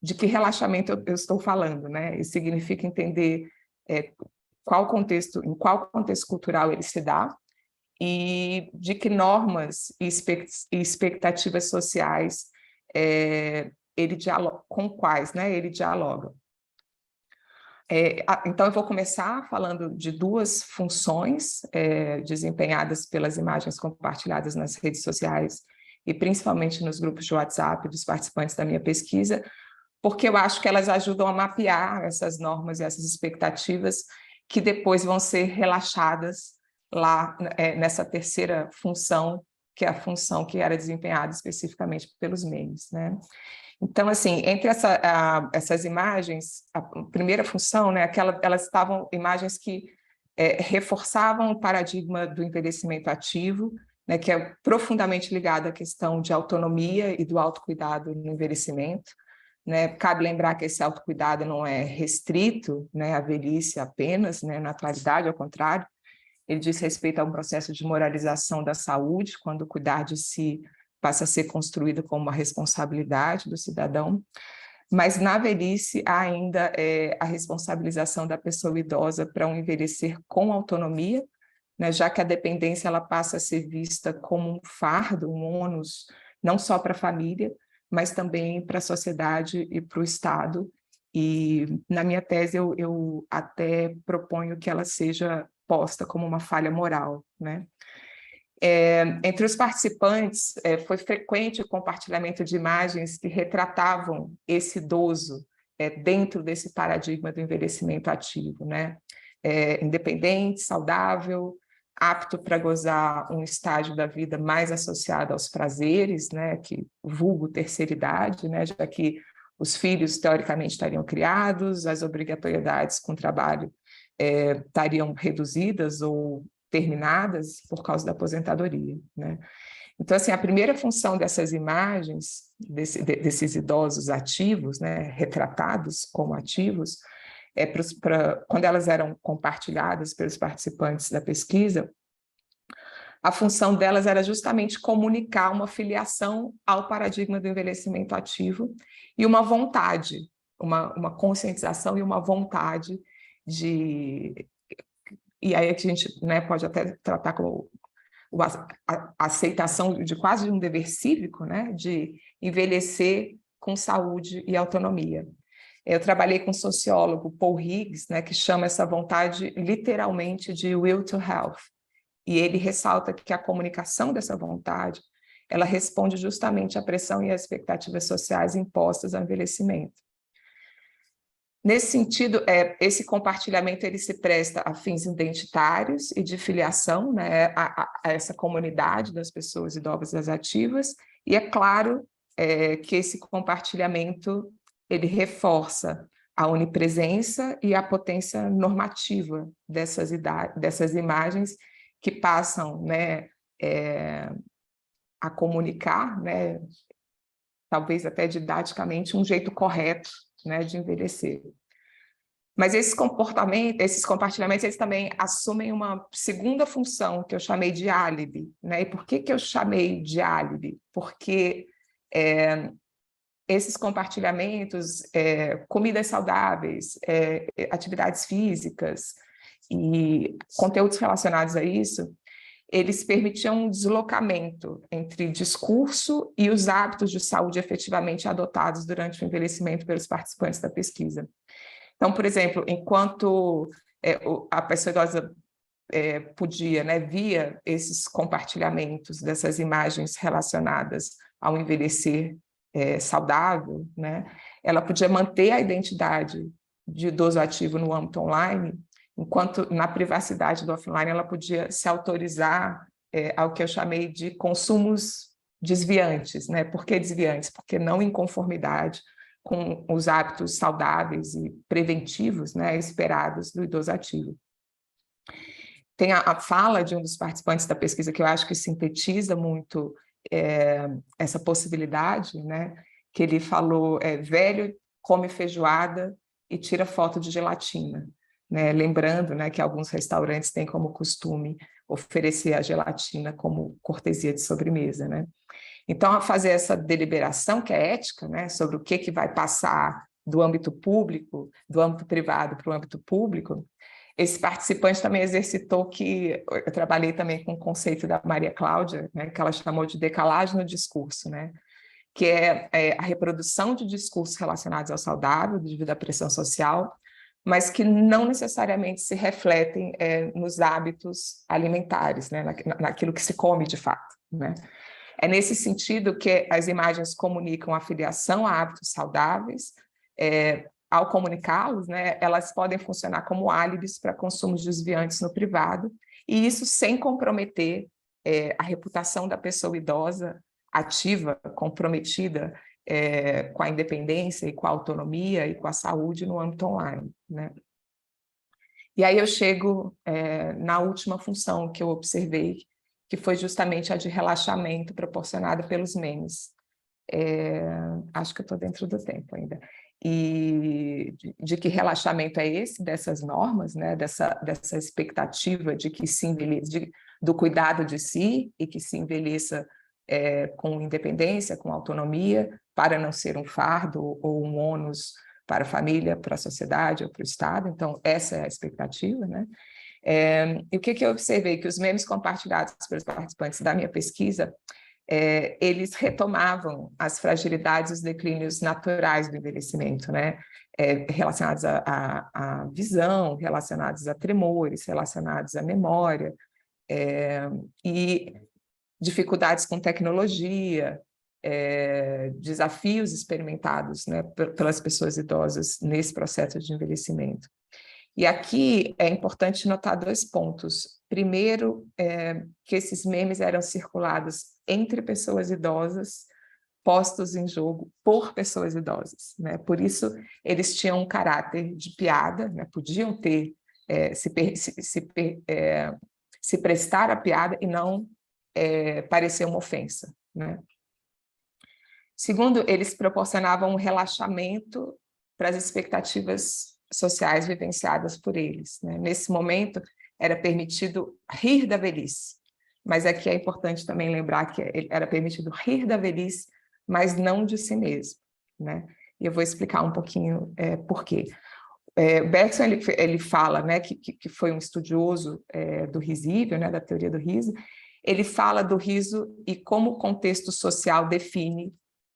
de que relaxamento eu estou falando, né? Isso significa entender em qual contexto cultural ele se dá e de que normas e expectativas sociais com quais, né, ele dialoga. Então, eu vou começar falando de 2 funções desempenhadas pelas imagens compartilhadas nas redes sociais e principalmente nos grupos de WhatsApp dos participantes da minha pesquisa, porque eu acho que elas ajudam a mapear essas normas e essas expectativas que depois vão ser relaxadas lá nessa terceira função, que é a função que era desempenhada especificamente pelos memes, né? Então, assim, entre essas imagens, a primeira função, né, elas estavam imagens que reforçavam o paradigma do envelhecimento ativo, né, que é profundamente ligado à questão de autonomia e do autocuidado no envelhecimento, né? Cabe lembrar que esse autocuidado não é restrito, né, à velhice apenas, né, na atualidade, ao contrário, ele diz respeito a um processo de moralização da saúde, quando o cuidar de si passa a ser construído como uma responsabilidade do cidadão, mas na velhice há ainda a responsabilização da pessoa idosa para um envelhecer com autonomia, né, já que a dependência ela passa a ser vista como um fardo, um ônus, não só para a família, mas também para a sociedade e para o Estado. E na minha tese eu até proponho que ela seja posta como uma falha moral, né? Entre os participantes, foi frequente o compartilhamento de imagens que retratavam esse idoso dentro desse paradigma do envelhecimento ativo, né? Independente, saudável, apto para gozar um estágio da vida mais associado aos prazeres, né? Que vulgo terceira idade, né? Já que os filhos, teoricamente, estariam criados, as obrigatoriedades com o trabalho estariam reduzidas ou terminadas por causa da aposentadoria, né? Então, assim, a primeira função dessas imagens, desses idosos ativos, né, retratados como ativos, quando elas eram compartilhadas pelos participantes da pesquisa, a função delas era justamente comunicar uma filiação ao paradigma do envelhecimento ativo e uma vontade, uma conscientização e uma vontade de... E aí a gente, né, pode até tratar como a aceitação de quase um dever cívico, né, de envelhecer com saúde e autonomia. Eu trabalhei com o sociólogo Paul Higgs, né, que chama essa vontade literalmente de will to health, e ele ressalta que a comunicação dessa vontade, ela responde justamente à pressão e às expectativas sociais impostas ao envelhecimento. Nesse sentido, esse compartilhamento ele se presta a fins identitários e de filiação, né, a essa comunidade das pessoas idosas ativas, e é claro que esse compartilhamento ele reforça a onipresença e a potência normativa dessas imagens que passam, né, a comunicar, né, talvez até didaticamente, um jeito correto, né, de envelhecer. Mas esses compartilhamentos, eles também assumem uma segunda função, que eu chamei de álibi, né? E por que eu chamei de álibi? Porque esses compartilhamentos, comidas saudáveis, atividades físicas e conteúdos relacionados a isso, eles permitiam um deslocamento entre discurso e os hábitos de saúde efetivamente adotados durante o envelhecimento pelos participantes da pesquisa. Então, por exemplo, enquanto a pessoa idosa podia, né, via esses compartilhamentos dessas imagens relacionadas ao envelhecer saudável, né, ela podia manter a identidade de idoso ativo no âmbito online, enquanto na privacidade do offline ela podia se autorizar ao que eu chamei de consumos desviantes, né? Por que desviantes? Porque não em conformidade com os hábitos saudáveis e preventivos, né, esperados do idoso ativo. Tem a fala de um dos participantes da pesquisa que eu acho que sintetiza muito essa possibilidade, né? Que ele falou, velho come feijoada e tira foto de gelatina, né? Lembrando, né, que alguns restaurantes têm como costume oferecer a gelatina como cortesia de sobremesa, né? Então, a fazer essa deliberação, que é ética, né, sobre o que vai passar do âmbito público, do âmbito privado para o âmbito público, esse participante também exercitou que eu trabalhei também com o conceito da Maria Cláudia, né, que ela chamou de decalagem no discurso, né, que é a reprodução de discursos relacionados ao saudável, devido à pressão social, mas que não necessariamente se refletem nos hábitos alimentares, né, naquilo que se come de fato, né. É nesse sentido que as imagens comunicam a filiação a hábitos saudáveis. Ao comunicá-los, né, elas podem funcionar como álibis para consumos desviantes no privado, e isso sem comprometer a reputação da pessoa idosa, ativa, comprometida com a independência e com a autonomia e com a saúde no âmbito online, né? E aí eu chego na última função que eu observei, que foi justamente a de relaxamento proporcionada pelos memes. Acho que eu estou dentro do tempo ainda. E de que relaxamento é esse, dessas normas, né? dessa expectativa de que se envelheça, do cuidado de si e que se envelheça com independência, com autonomia, para não ser um fardo ou um ônus para a família, para a sociedade ou para o Estado. Então, essa é a expectativa, né? E o que eu observei? Que os memes compartilhados pelos participantes da minha pesquisa, eles retomavam as fragilidades e os declínios naturais do envelhecimento, né? Relacionados à visão, relacionados a tremores, relacionados à memória, e dificuldades com tecnologia, desafios experimentados, né, pelas pessoas idosas nesse processo de envelhecimento. E aqui é importante notar 2 pontos. Primeiro, que esses memes eram circulados entre pessoas idosas, postos em jogo por pessoas idosas, né? Por isso, eles tinham um caráter de piada, né? Podiam ter, se prestar a piada e não parecer uma ofensa, né? Segundo, eles proporcionavam um relaxamento para as expectativas sociais vivenciadas por eles, né? Nesse momento, era permitido rir da velhice, mas aqui é importante também lembrar que era permitido rir da velhice, mas não de si mesmo, né? E eu vou explicar um pouquinho por quê. Bergson ele fala, né, que foi um estudioso do risível, né, da teoria do riso. Ele fala do riso e como o contexto social define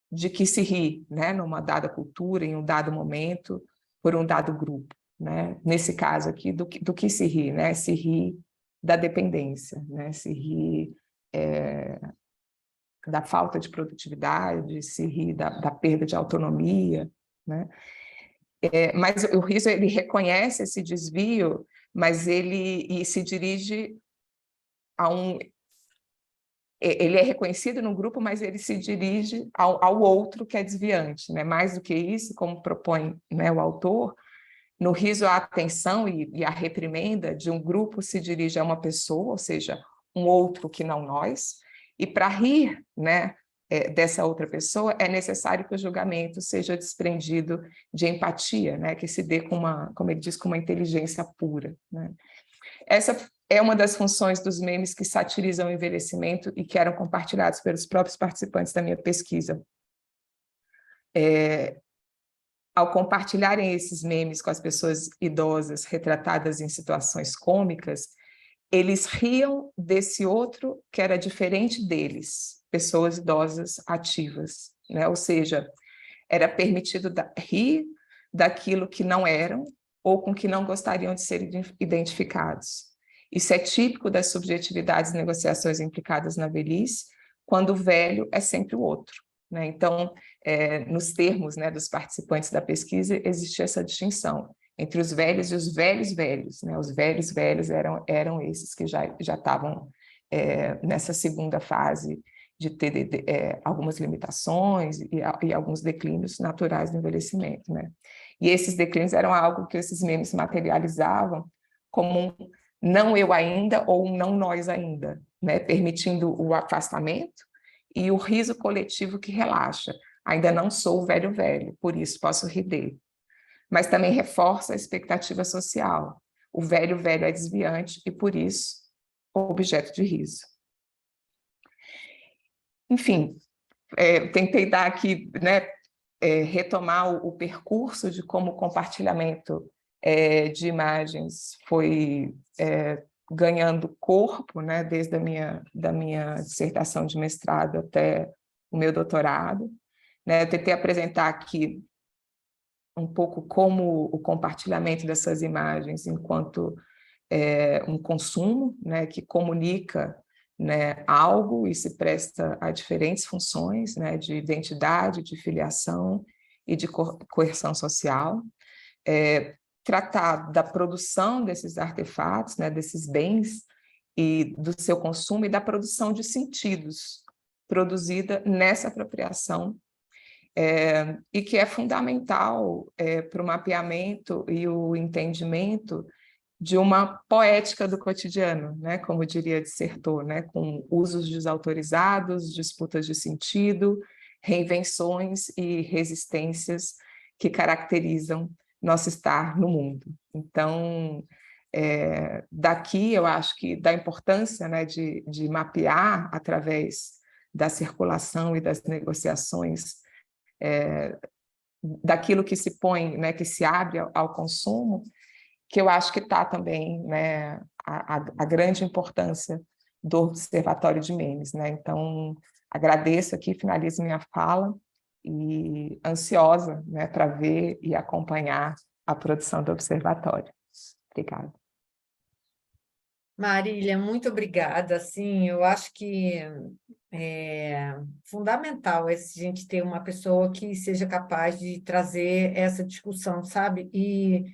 de que se ri, né, numa dada cultura, em um dado momento, por um dado grupo, né? Nesse caso aqui, do que se ri, né? Se ri da dependência, né? Se ri da falta de produtividade, se ri da perda de autonomia, né? Mas o riso, ele reconhece esse desvio, mas ele se dirige a um... Ele é reconhecido no grupo, mas ele se dirige ao outro que é desviante, né? Mais do que isso, como propõe, né, o autor, no riso a atenção e a reprimenda de um grupo se dirige a uma pessoa, ou seja, um outro que não nós, e para rir, né, dessa outra pessoa, é necessário que o julgamento seja desprendido de empatia, né, que se dê com uma, como ele diz, com uma inteligência pura, né? Essa é uma das funções dos memes que satirizam o envelhecimento e que eram compartilhados pelos próprios participantes da minha pesquisa. Ao compartilharem esses memes com as pessoas idosas retratadas em situações cômicas, eles riam desse outro que era diferente deles, pessoas idosas ativas, né? Ou seja, era permitido rir daquilo que não eram ou com que não gostariam de ser identificados. Isso é típico das subjetividades e negociações implicadas na velhice, quando o velho é sempre o outro, né? Então, nos termos, né, dos participantes da pesquisa, existia essa distinção entre os velhos e os velhos velhos, né? Os velhos velhos eram esses que já estavam nessa segunda fase de ter algumas limitações e alguns declínios naturais do envelhecimento, né? E esses declínios eram algo que esses memes materializavam como um não eu ainda ou um não nós ainda, né? Permitindo o afastamento e o riso coletivo que relaxa. Ainda não sou o velho velho, por isso posso rir dele. Mas também reforça a expectativa social. O velho velho é desviante e, por isso, objeto de riso. Enfim, tentei dar aqui, né, retomar o percurso de como o compartilhamento de imagens foi ganhando corpo, né, desde da minha dissertação de mestrado até o meu doutorado. Né? Eu tentei apresentar aqui um pouco como o compartilhamento dessas imagens enquanto um consumo, né, que comunica, né, algo e se presta a diferentes funções, né, de identidade, de filiação e de coerção social. Tratar da produção desses artefatos, né, desses bens e do seu consumo e da produção de sentidos produzida nessa apropriação, e que é fundamental para o mapeamento e o entendimento de uma poética do cotidiano, né, como diria Dissertor, né, com usos desautorizados, disputas de sentido, reinvenções e resistências que caracterizam nosso estar no mundo. Então, daqui eu acho que da importância, né, de mapear através da circulação e das negociações daquilo que se põe, né, que se abre ao consumo, que eu acho que está também, né, a grande importância do Observatório de Memes, né? Então, agradeço aqui, finalizo minha fala e ansiosa, né, para ver e acompanhar a produção do Observatório. Obrigada. Marília, muito obrigada. Assim, eu acho que é fundamental a gente ter uma pessoa que seja capaz de trazer essa discussão, sabe? E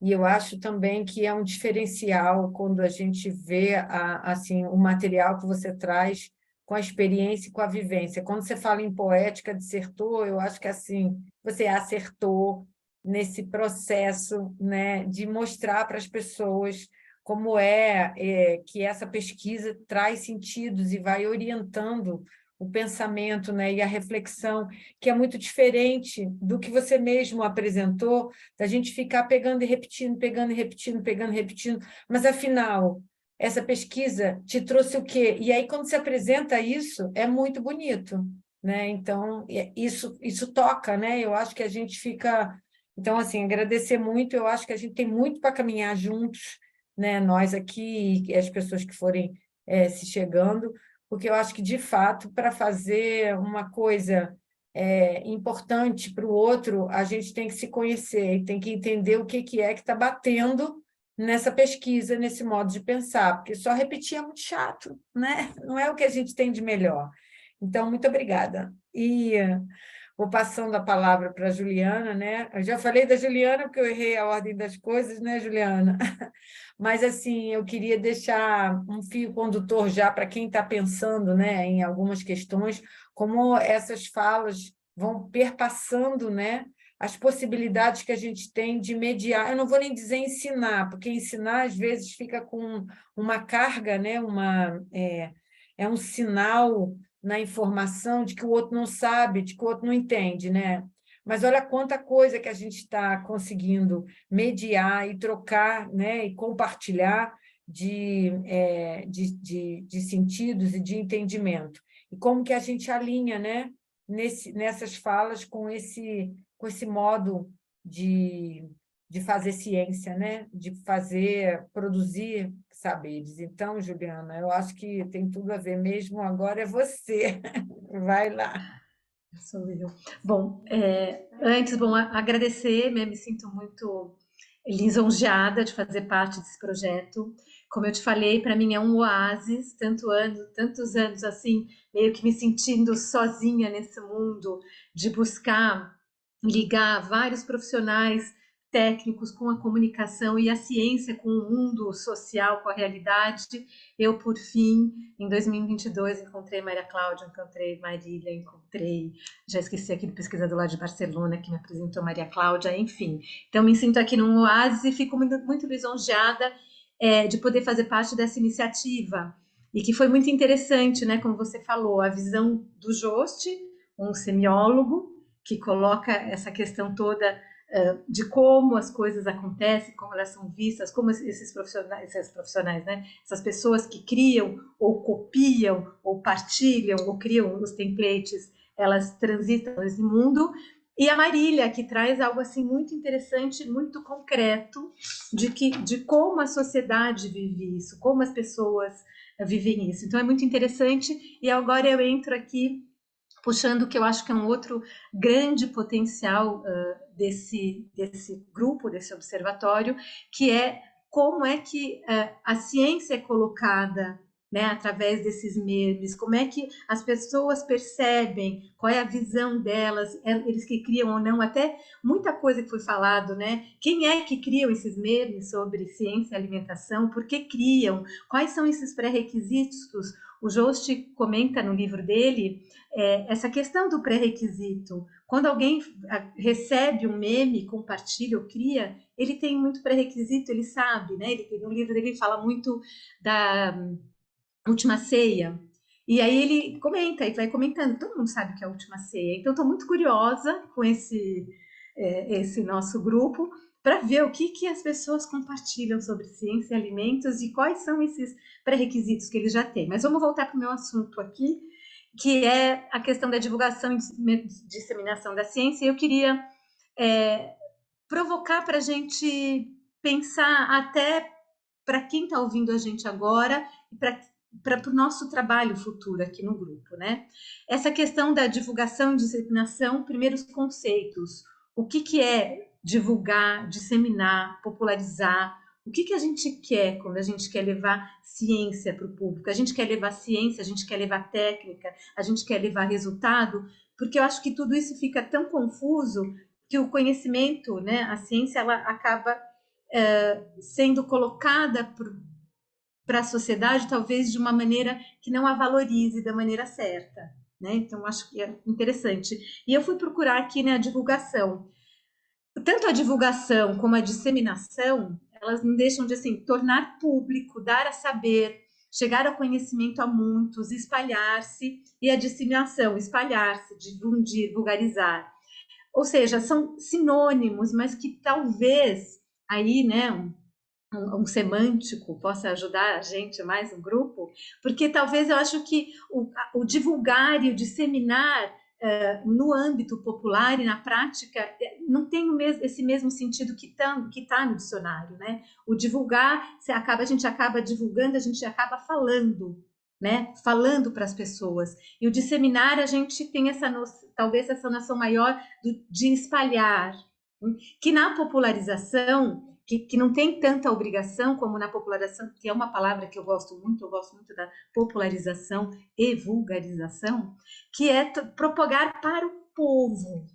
eu acho também que é um diferencial quando a gente vê assim, o material que você traz com a experiência e com a vivência. Quando você fala em poética, dissertou, eu acho que assim, você acertou nesse processo, né, de mostrar para as pessoas como que essa pesquisa traz sentidos e vai orientando o pensamento, né, e a reflexão, que é muito diferente do que você mesmo apresentou, da gente ficar pegando e repetindo, pegando e repetindo, pegando e repetindo, mas, afinal, essa pesquisa te trouxe o quê? E aí, quando se apresenta isso, é muito bonito, né? Então, isso toca, né? Eu acho que a gente fica... Então, assim, agradecer muito, eu acho que a gente tem muito para caminhar juntos, né, nós aqui e as pessoas que forem se chegando, porque eu acho que, de fato, para fazer uma coisa importante para o outro, a gente tem que se conhecer e tem que entender o que é que está batendo nessa pesquisa, nesse modo de pensar, porque só repetir é muito chato, né? Não é o que a gente tem de melhor. Então, muito obrigada. E vou passando a palavra para a Juliana, né? Eu já falei da Juliana, porque eu errei a ordem das coisas, né, Juliana? Mas, assim, eu queria deixar um fio condutor já para quem está pensando, né, em algumas questões, como essas falas vão perpassando, né, as possibilidades que a gente tem de mediar. Eu não vou nem dizer ensinar, porque ensinar, às vezes, fica com uma carga, né, é um sinal na informação de que o outro não sabe, de que o outro não entende, né? Mas olha quanta coisa que a gente está conseguindo mediar e trocar, né, e compartilhar de sentidos e de entendimento. E como que a gente alinha, né, nessas falas com esse modo de fazer ciência, né, de produzir saberes. Então, Juliana, eu acho que tem tudo a ver mesmo, agora é você. Vai lá. Sou eu. Bom, antes, agradecer, me sinto muito lisonjeada de fazer parte desse projeto. Como eu te falei, para mim é um oásis, tantos anos assim, meio que me sentindo sozinha nesse mundo, de buscar ligar vários profissionais técnicos com a comunicação e a ciência com o mundo social, com a realidade. Eu, por fim, em 2022, encontrei Maria Cláudia, encontrei Marília, já esqueci aquele pesquisador lá de Barcelona que me apresentou Maria Cláudia, enfim. Então, me sinto aqui num oásis e fico muito lisonjeada de poder fazer parte dessa iniciativa. E que foi muito interessante, né, como você falou, a visão do Jost, um semiólogo, que coloca essa questão toda de como as coisas acontecem, como elas são vistas, como esses profissionais, né? Essas pessoas que criam, ou copiam, ou partilham, ou criam os templates, elas transitam nesse mundo. E a Marília, que traz algo assim muito interessante, muito concreto, de como a sociedade vive isso, como as pessoas vivem isso. Então é muito interessante, e agora eu entro aqui puxando o que eu acho que é um outro grande potencial desse grupo, desse observatório, que é como é que a ciência é colocada, né, através desses memes, como é que as pessoas percebem, qual é a visão delas, eles que criam ou não, até muita coisa que foi falado, né? Quem é que criam esses memes sobre ciência e alimentação, por que criam, quais são esses pré-requisitos? O Jost comenta no livro dele essa questão do pré-requisito. Quando alguém recebe um meme, compartilha ou cria, ele tem muito pré-requisito, ele sabe, né? No livro dele ele fala muito da Última Ceia. E aí ele comenta, e vai comentando, todo mundo sabe o que é a Última Ceia. Então, estou muito curiosa com esse nosso grupo, para ver o que as pessoas compartilham sobre ciência e alimentos e quais são esses pré-requisitos que eles já têm. Mas vamos voltar para o meu assunto aqui, que é a questão da divulgação e disseminação da ciência. Eu queria provocar para a gente pensar até para quem está ouvindo a gente agora e para o nosso trabalho futuro aqui no grupo, né? Essa questão da divulgação e disseminação, primeiros conceitos. O que é divulgar, disseminar, popularizar? O que a gente quer quando a gente quer levar ciência para o público? A gente quer levar ciência, a gente quer levar técnica, a gente quer levar resultado? Porque eu acho que tudo isso fica tão confuso que o conhecimento, né, a ciência, ela acaba sendo colocada para a sociedade, talvez de uma maneira que não a valorize da maneira certa, né? Então, acho que é interessante. E eu fui procurar aqui, né, a divulgação. Tanto a divulgação como a disseminação, elas não deixam de, assim, tornar público, dar a saber, chegar ao conhecimento a muitos, espalhar-se, e a disseminação, espalhar-se, difundir, vulgarizar. Ou seja, são sinônimos, mas que talvez aí, né, um semântico possa ajudar a gente mais um grupo, porque talvez eu acho que o divulgar e o disseminar no âmbito popular e na prática não tem esse mesmo sentido que tá no dicionário, né? O divulgar, a gente acaba divulgando, a gente acaba falando, né? Falando para as pessoas. E o disseminar, a gente tem talvez essa noção maior de espalhar, que na popularização, que não tem tanta obrigação como na popularização, que é uma palavra que eu gosto muito da popularização e vulgarização, que é propagar para o povo,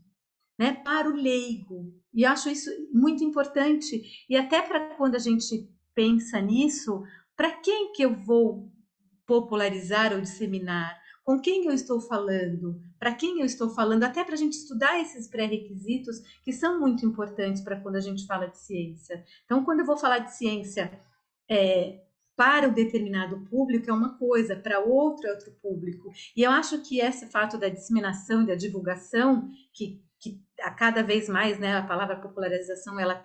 né, para o leigo. E eu acho isso muito importante. E até para quando a gente pensa nisso, para quem que eu vou popularizar ou disseminar? Com quem eu estou falando? Para quem eu estou falando? Até para a gente estudar esses pré-requisitos que são muito importantes para quando a gente fala de ciência. Então, quando eu vou falar de ciência para o determinado público é uma coisa, para outro é outro público. E eu acho que esse fato da disseminação e da divulgação, que a cada vez mais, né, a palavra popularização, ela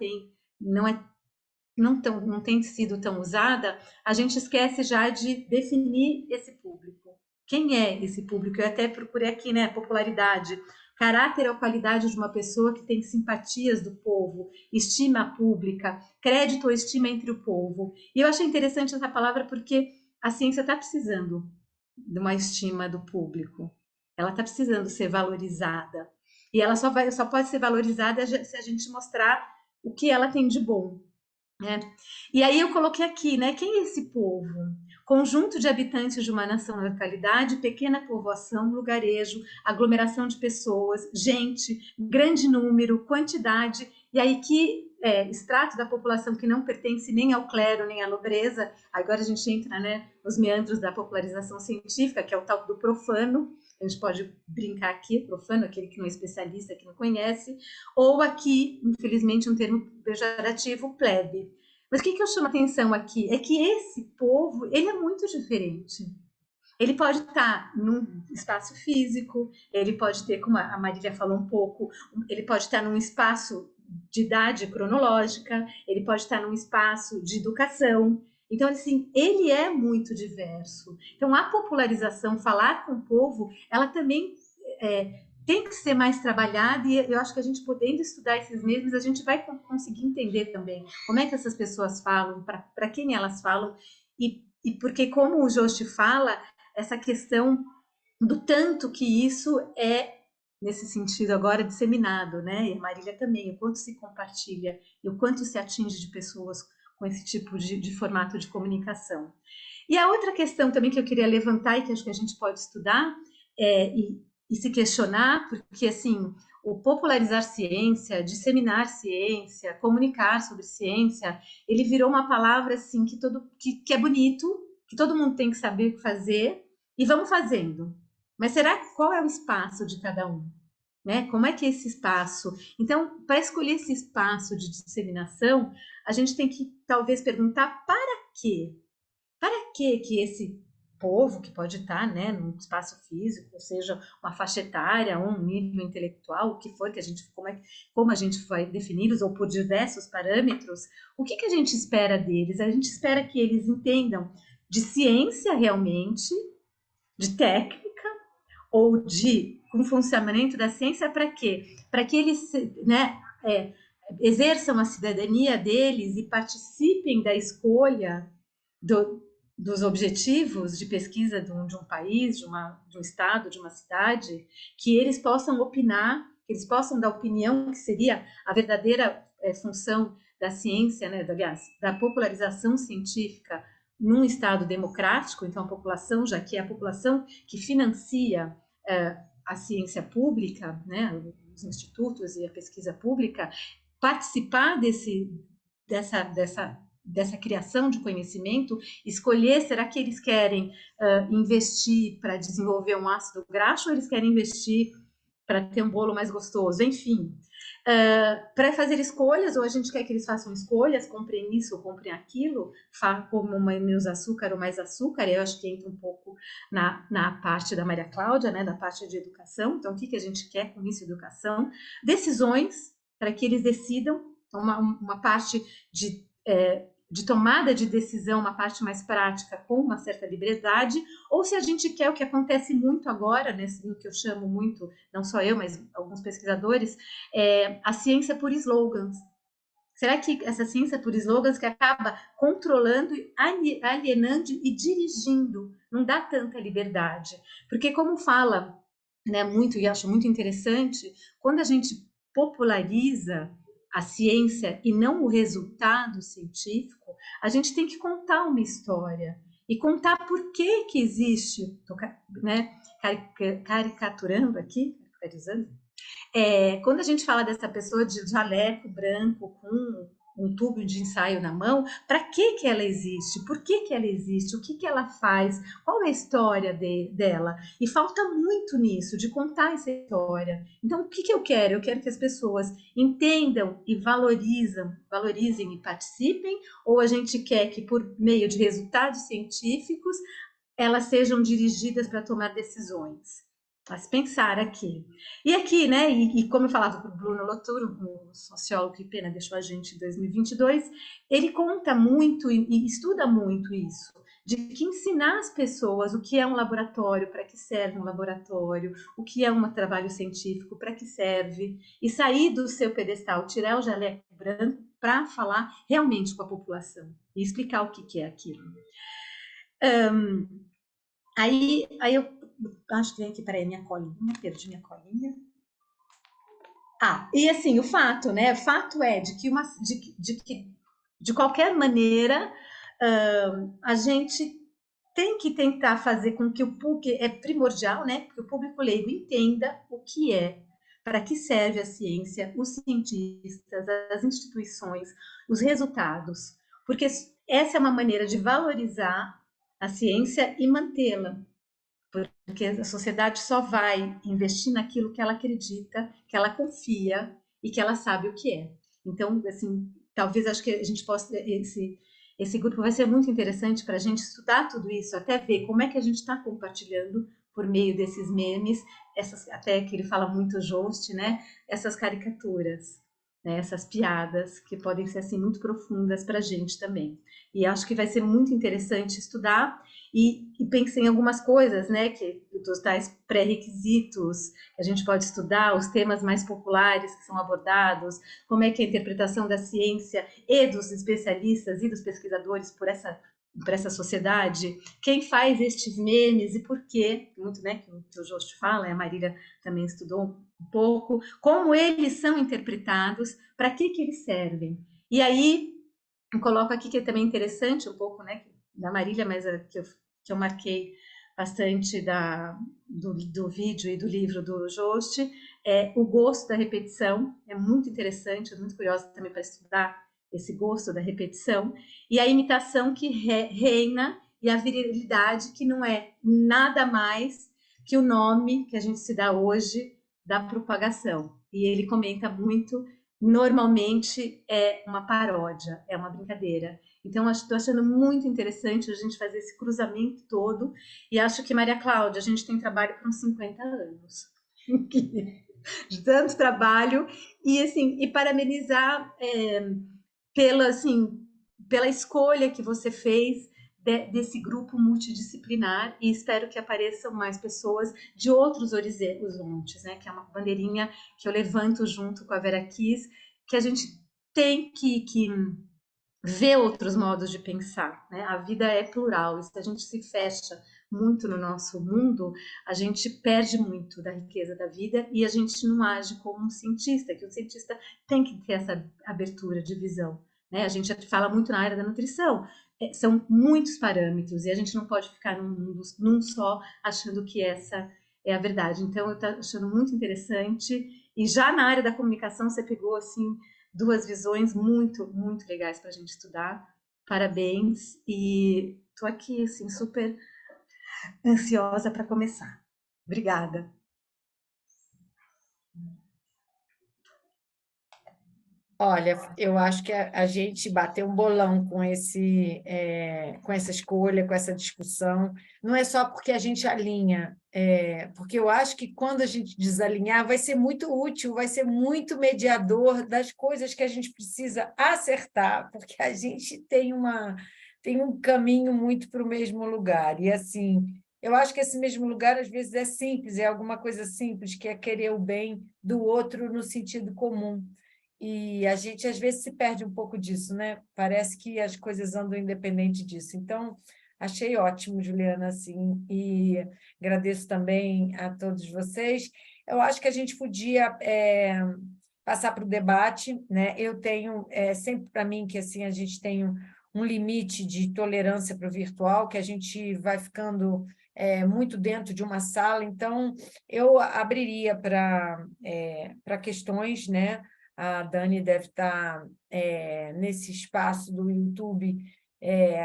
não tem sido tão usada, a gente esquece já de definir esse público. Quem é esse público? Eu até procurei aqui, né, popularidade. Caráter ou qualidade de uma pessoa que tem simpatias do povo, estima pública, crédito ou estima entre o povo. E eu achei interessante essa palavra porque a ciência está precisando de uma estima do público. Ela está precisando ser valorizada. E ela só pode ser valorizada se a gente mostrar o que ela tem de bom. né? E aí eu coloquei aqui, né? Quem é esse povo? Conjunto de habitantes de uma nação na localidade, pequena povoação, lugarejo, aglomeração de pessoas, gente, grande número, quantidade, e aí que extrato da população que não pertence nem ao clero, nem à nobreza. Agora a gente entra, né, nos meandros da popularização científica, que é o tal do profano. A gente pode brincar aqui, profano, aquele que não é especialista, que não conhece, ou aqui, infelizmente, um termo pejorativo, plebe. Mas o que eu chamo a atenção aqui é que esse povo, ele é muito diferente. Ele pode estar num espaço físico, ele pode ter, como a Marília falou um pouco, ele pode estar num espaço de idade cronológica, ele pode estar num espaço de educação. Então, assim, ele é muito diverso. Então, a popularização, falar com o povo, ela também tem que ser mais trabalhada, e eu acho que a gente podendo estudar esses mesmos, a gente vai conseguir entender também como é que essas pessoas falam, para quem elas falam, e porque, como o Joste fala, essa questão do tanto que isso é, nesse sentido agora, disseminado, né? E a Marília também, o quanto se compartilha e o quanto se atinge de pessoas com esse tipo de formato de comunicação. E a outra questão também que eu queria levantar e que acho que a gente pode estudar e se questionar, porque assim, o popularizar ciência, disseminar ciência, comunicar sobre ciência, ele virou uma palavra assim que é bonito, que todo mundo tem que saber o que fazer, e vamos fazendo. Mas qual é o espaço de cada um? Né? Como é que é esse espaço? Então, para escolher esse espaço de disseminação, a gente tem que talvez perguntar para quê? Para que esse povo, que pode estar, né, num espaço físico, ou seja, uma faixa etária, um nível intelectual, o que for, como a gente vai defini-los, ou por diversos parâmetros, o que a gente espera deles? A gente espera que eles entendam de ciência realmente, de técnica, ou com funcionamento da ciência, para quê? Para que eles, né, exerçam a cidadania deles e participem da escolha dos objetivos de pesquisa de um país, de um estado, de uma cidade, que eles possam opinar, que eles possam dar opinião, que seria a verdadeira função da ciência, né, aliás, da popularização científica num estado democrático. Então a população, já que é a população que financia a ciência pública, né, os institutos e a pesquisa pública, participar dessa criação de conhecimento, escolher, será que eles querem investir para desenvolver um ácido graxo, ou eles querem investir para ter um bolo mais gostoso, enfim. Para fazer escolhas, ou a gente quer que eles façam escolhas, comprem isso ou comprem aquilo, como menos açúcar ou mais açúcar. Eu acho que entra um pouco na parte da Maria Cláudia, né, da parte de educação. Então, o que a gente quer com isso? Educação. Decisões, para que eles decidam, uma parte de tomada de decisão, uma parte mais prática, com uma certa liberdade, ou se a gente quer o que acontece muito agora, no que eu chamo muito, não só eu, mas alguns pesquisadores, a ciência por slogans. Será que essa ciência por slogans que acaba controlando, alienando e dirigindo, não dá tanta liberdade? Porque como fala, né, muito, e acho muito interessante, quando a gente populariza a ciência e não o resultado científico, a gente tem que contar uma história e contar por que existe, né, caricaturando aqui, quando a gente fala dessa pessoa de jaleco branco com um tubo de ensaio na mão, para que ela existe? Por que ela existe? O que ela faz? Qual é a história dela? E falta muito nisso, de contar essa história. Então, o que eu quero? Eu quero que as pessoas entendam e valorizem e participem, ou a gente quer que, por meio de resultados científicos, elas sejam dirigidas para tomar decisões? Mas pensar aqui. E aqui, né, e como eu falava para o Bruno Loturo, um sociólogo que pena deixou a gente em 2022, ele conta muito e estuda muito isso, de que ensinar as pessoas o que é um laboratório, para que serve um laboratório, o que é um trabalho científico, para que serve, e sair do seu pedestal, tirar o jaleco branco para falar realmente com a população e explicar o que é aquilo. Aí eu acho que vem aqui, peraí, minha colinha, perdi minha colinha. E assim, o fato, né? O fato é de que de qualquer maneira, a gente tem que tentar fazer com que o público, é primordial, né, que o público leigo entenda o que é, para que serve a ciência, os cientistas, as instituições, os resultados, porque essa é uma maneira de valorizar a ciência e mantê-la, porque a sociedade só vai investir naquilo que ela acredita, que ela confia e que ela sabe o que é. Então, assim, talvez acho que a gente possa esse grupo vai ser muito interessante para a gente estudar tudo isso, até ver como é que a gente está compartilhando por meio desses memes, até que ele fala muito Jost, né? Essas caricaturas, né? Essas piadas que podem ser assim muito profundas para a gente também. E acho que vai ser muito interessante estudar e pensei em algumas coisas, né, que dos tais pré-requisitos que a gente pode estudar, os temas mais populares que são abordados, como é que a interpretação da ciência e dos especialistas e dos pesquisadores por essa sociedade, quem faz estes memes e por quê, muito, né, que o Jost fala, a Marília também estudou um pouco, como eles são interpretados, para que eles servem. E aí, eu coloco aqui que é também interessante um pouco, né, da Marília, mas que eu marquei bastante do vídeo e do livro do Jost, é o gosto da repetição, é muito interessante, eu muito curiosa também para estudar esse gosto da repetição, e a imitação que reina e a virilidade que não é nada mais que o nome que a gente se dá hoje da propagação. E ele comenta muito, normalmente é uma paródia, é uma brincadeira. Então, estou achando muito interessante a gente fazer esse cruzamento todo, e acho que, Maria Cláudia, a gente tem trabalho por uns 50 anos. De tanto trabalho, e assim, e parabenizar pela escolha que você fez desse grupo multidisciplinar, e espero que apareçam mais pessoas de outros horizontes, né? Que é uma bandeirinha que eu levanto junto com a Vera Kiss, que a gente tem que ver outros modos de pensar, né? A vida é plural, e se a gente se fecha muito no nosso mundo, a gente perde muito da riqueza da vida e a gente não age como um cientista, que o cientista tem que ter essa abertura de visão, né? A gente fala muito na área da nutrição, são muitos parâmetros e a gente não pode ficar num só achando que essa é a verdade. Então, eu estou achando muito interessante, e já na área da comunicação você pegou, assim, duas visões muito, muito legais para a gente estudar. Parabéns, e estou aqui, assim, super ansiosa para começar. Obrigada. Olha, eu acho que a gente bateu um bolão com com essa escolha, com essa discussão. Não é só porque a gente alinha, porque eu acho que quando a gente desalinhar, vai ser muito útil, vai ser muito mediador das coisas que a gente precisa acertar, porque a gente tem um caminho muito para o mesmo lugar. E assim, eu acho que esse mesmo lugar, às vezes, é simples, é alguma coisa simples, que é querer o bem do outro no sentido comum. E a gente, às vezes, se perde um pouco disso, né? Parece que as coisas andam independente disso. Então, achei ótimo, Juliana, assim, e agradeço também a todos vocês. Eu acho que a gente podia passar para o debate, né? Eu tenho sempre para mim que assim a gente tem um limite de tolerância para o virtual, que a gente vai ficando muito dentro de uma sala, então eu abriria para questões, né? A Dani deve estar nesse espaço do YouTube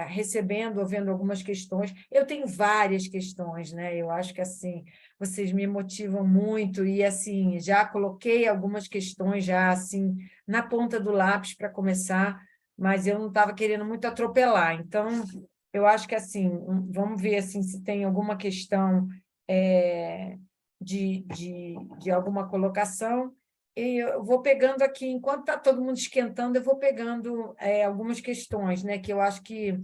recebendo ou vendo algumas questões. Eu tenho várias questões, né? Eu acho que assim vocês me motivam muito e assim já coloquei algumas questões já assim na ponta do lápis para começar, mas eu não estava querendo muito atropelar. Então, eu acho que assim vamos ver assim se tem alguma questão de alguma colocação. E eu vou pegando aqui, enquanto está todo mundo esquentando, eu vou pegando algumas questões, né, que eu acho que,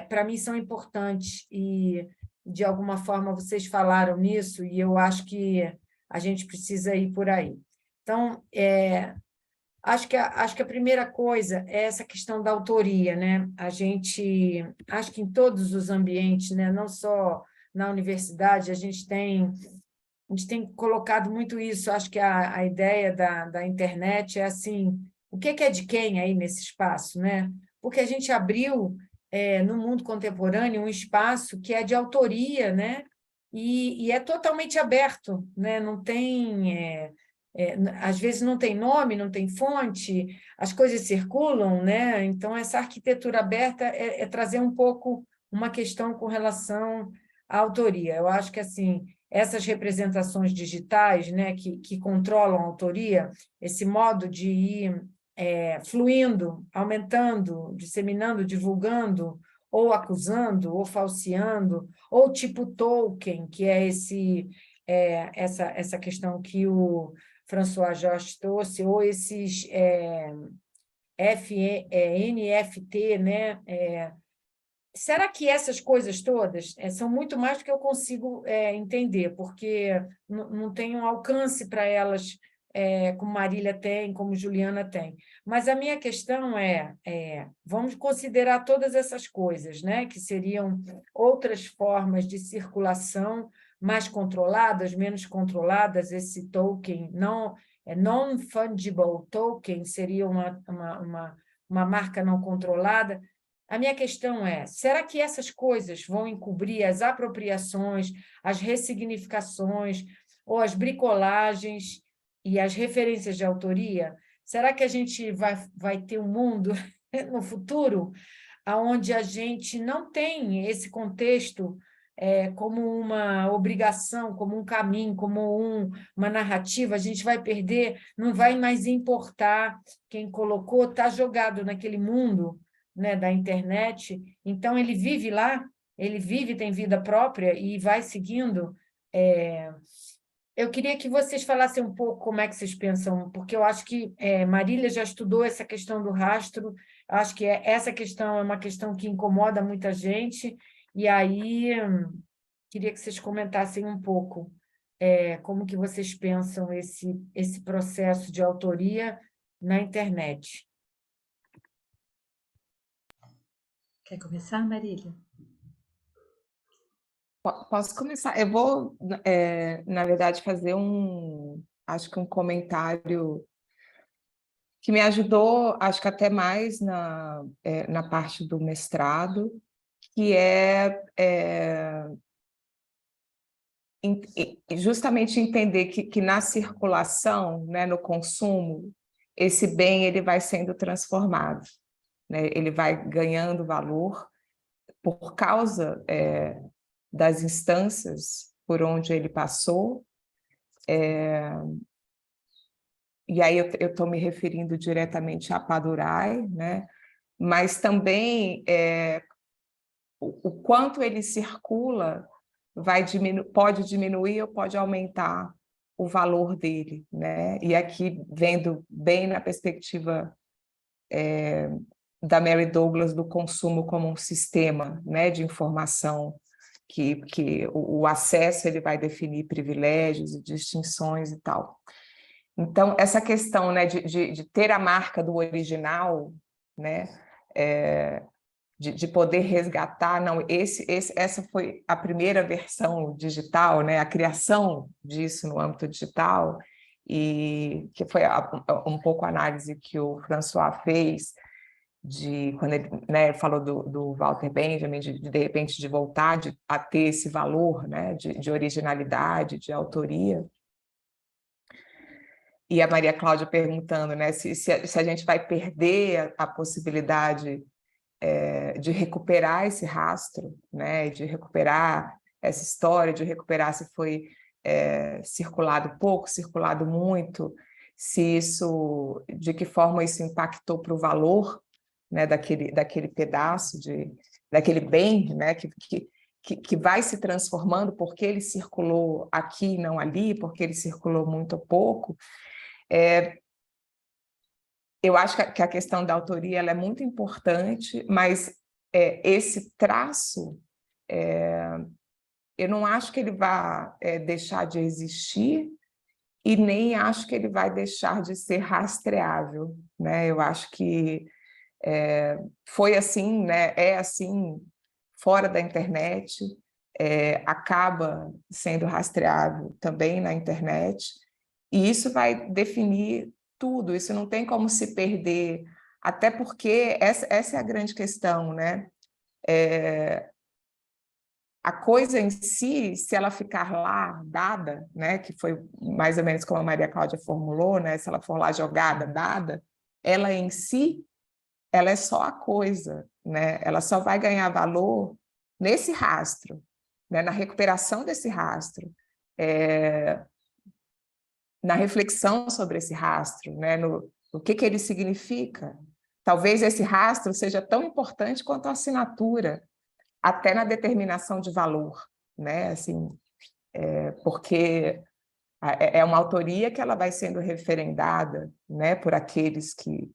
para mim, são importantes e, de alguma forma, vocês falaram nisso e eu acho que a gente precisa ir por aí. Então, acho que a primeira coisa é essa questão da autoria, né? Acho que em todos os ambientes, né, não só na universidade, a gente tem colocado muito isso. Acho que a ideia da internet é assim, o que é de quem aí nesse espaço, né? Porque a gente abriu, no mundo contemporâneo, um espaço que é de autoria, né? E é totalmente aberto, né? Não tem... às vezes não tem nome, não tem fonte, as coisas circulam, né? Então, essa arquitetura aberta é trazer um pouco uma questão com relação à autoria. Eu acho que, assim, essas representações digitais, né, que controlam a autoria, esse modo de ir fluindo, aumentando, disseminando, divulgando, ou acusando, ou falseando, ou tipo Tolkien, que é essa questão que o François Jost trouxe, ou esses NFT, né? Será que essas coisas todas são muito mais do que eu consigo entender, porque não tenho um alcance para elas, como Marília tem, como Juliana tem. Mas a minha questão vamos considerar todas essas coisas, né, que seriam outras formas de circulação mais controladas, menos controladas, esse token, non-fungible token, seria uma marca não controlada. A minha questão será que essas coisas vão encobrir as apropriações, as ressignificações, ou as bricolagens e as referências de autoria? Será que a gente vai ter um mundo no futuro onde a gente não tem esse contexto como uma obrigação, como um caminho, como uma narrativa? A gente vai perder, não vai mais importar quem colocou, está jogado naquele mundo, né, da internet, então ele vive lá, ele vive, tem vida própria e vai seguindo. Eu queria que vocês falassem um pouco como é que vocês pensam, porque eu acho que Marília já estudou essa questão do rastro, acho que essa questão é uma questão que incomoda muita gente, e aí queria que vocês comentassem um pouco como que vocês pensam esse processo de autoria na internet. Quer começar, Marília? Posso começar? Eu vou, na verdade, fazer acho que um comentário que me ajudou, acho que até mais na parte do mestrado, que justamente entender que na circulação, né, no consumo, esse bem ele vai sendo transformado, né? Ele vai ganhando valor por causa das instâncias por onde ele passou. E aí eu estou me referindo diretamente a Padurai, né? Mas também o quanto ele circula pode diminuir ou pode aumentar o valor dele, né? E aqui, vendo bem na perspectiva da Mary Douglas do consumo como um sistema, né, de informação, que o acesso ele vai definir privilégios e distinções e tal. Então, essa questão, né, de ter a marca do original, né, de poder resgatar, não, essa foi a primeira versão digital, né, a criação disso no âmbito digital, e que foi um pouco a análise que o François fez, quando ele, né, falou do Walter Benjamin, de repente de voltar a ter esse valor, né, de originalidade, de autoria. E a Maria Cláudia perguntando, né, se a gente vai perder a possibilidade de recuperar esse rastro, né, de recuperar essa história, de recuperar se foi circulado pouco, circulado muito, de que forma isso impactou para o valor, né, daquele pedaço, daquele bem, né, que vai se transformando porque ele circulou aqui e não ali, porque ele circulou muito ou pouco. Eu acho que a questão da autoria ela é muito importante, mas esse traço, eu não acho que ele vai deixar de existir e nem acho que ele vai deixar de ser rastreável, né? Eu acho que foi assim, né? É assim fora da internet, acaba sendo rastreável também na internet, e isso vai definir tudo, isso não tem como se perder, até porque essa é a grande questão, né? A coisa em si, se ela ficar lá dada, né, que foi mais ou menos como a Maria Cláudia formulou, né, se ela for lá jogada, dada, ela em si, ela é só a coisa, né? Ela só vai ganhar valor nesse rastro, né, na recuperação desse rastro, na reflexão sobre esse rastro, né, no que ele significa. Talvez esse rastro seja tão importante quanto a assinatura, até na determinação de valor, né? Assim, porque é uma autoria que ela vai sendo referendada, né, por aqueles que,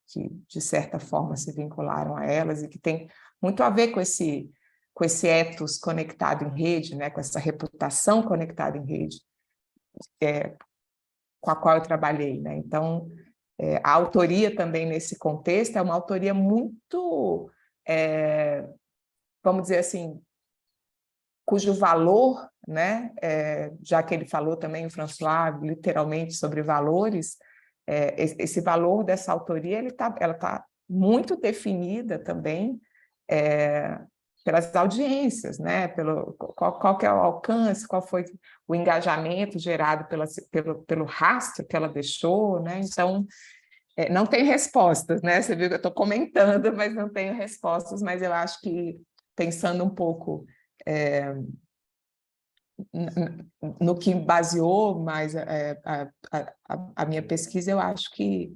de certa forma, se vincularam a elas e que tem muito a ver com esse ethos conectado em rede, né, com essa reputação conectada em rede, com a qual eu trabalhei, né? Então, a autoria também nesse contexto é uma autoria muito, vamos dizer assim, cujo valor, né, já que ele falou também, o François, literalmente sobre valores, esse valor dessa autoria ela tá muito definida também pelas audiências, né, qual que é o alcance, qual foi o engajamento gerado pelo rastro que ela deixou, né? Então, não tem respostas, né? Você viu que eu estou comentando, mas não tenho respostas, mas eu acho que, pensando um pouco no que baseou mais a minha pesquisa, eu acho que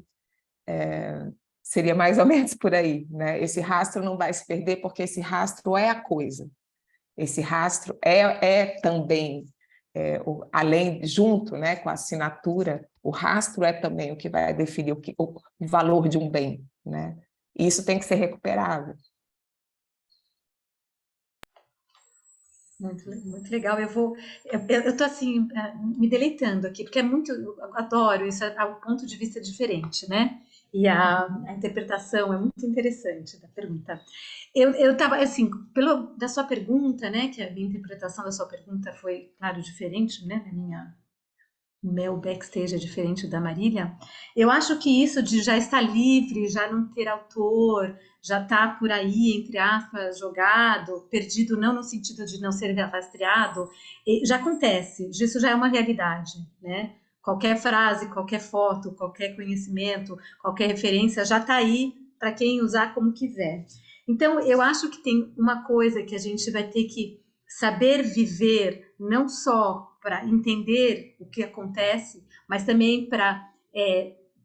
seria mais ou menos por aí, né? Esse rastro não vai se perder, porque esse rastro é a coisa. Esse rastro é também, além, junto, né, com a assinatura, o rastro é também o que vai definir o valor de um bem, né? E isso tem que ser recuperável. Muito legal. Eu estou assim, me deleitando aqui, porque eu adoro isso, é um ponto de vista diferente, né? E a interpretação é muito interessante da pergunta. Eu estava, assim, da sua pergunta, né? Que a minha interpretação da sua pergunta foi, claro, diferente, né? O meu backstage é diferente da Marília. Eu acho que isso de já estar livre, já não ter autor, já estar por aí, entre aspas, jogado, perdido, não no sentido de não ser rastreado, já acontece, isso já é uma realidade, né? Qualquer frase, qualquer foto, qualquer conhecimento, qualquer referência já está aí para quem usar como quiser. Então, eu acho que tem uma coisa que a gente vai ter que saber viver, não só para entender o que acontece, mas também para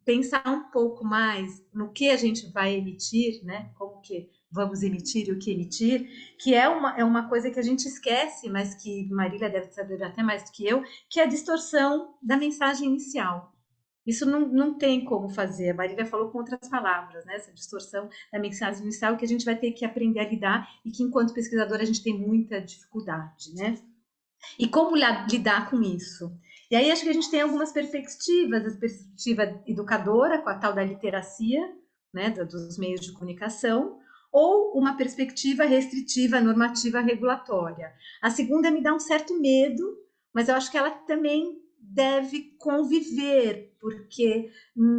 pensar um pouco mais no que a gente vai emitir, né? Como que vamos emitir e o que emitir, que é uma coisa que a gente esquece, mas que Marília deve saber até mais do que eu, que é a distorção da mensagem inicial. Isso não tem como fazer. A Marília falou com outras palavras, né? Essa distorção da mensagem inicial que a gente vai ter que aprender a lidar e que, enquanto pesquisadora, a gente tem muita dificuldade, né? E como lidar com isso? E aí acho que a gente tem algumas perspectivas, a perspectiva educadora, com a tal da literacia, né, dos meios de comunicação, ou uma perspectiva restritiva, normativa, regulatória. A segunda me dá um certo medo, mas eu acho que ela também deve conviver, porque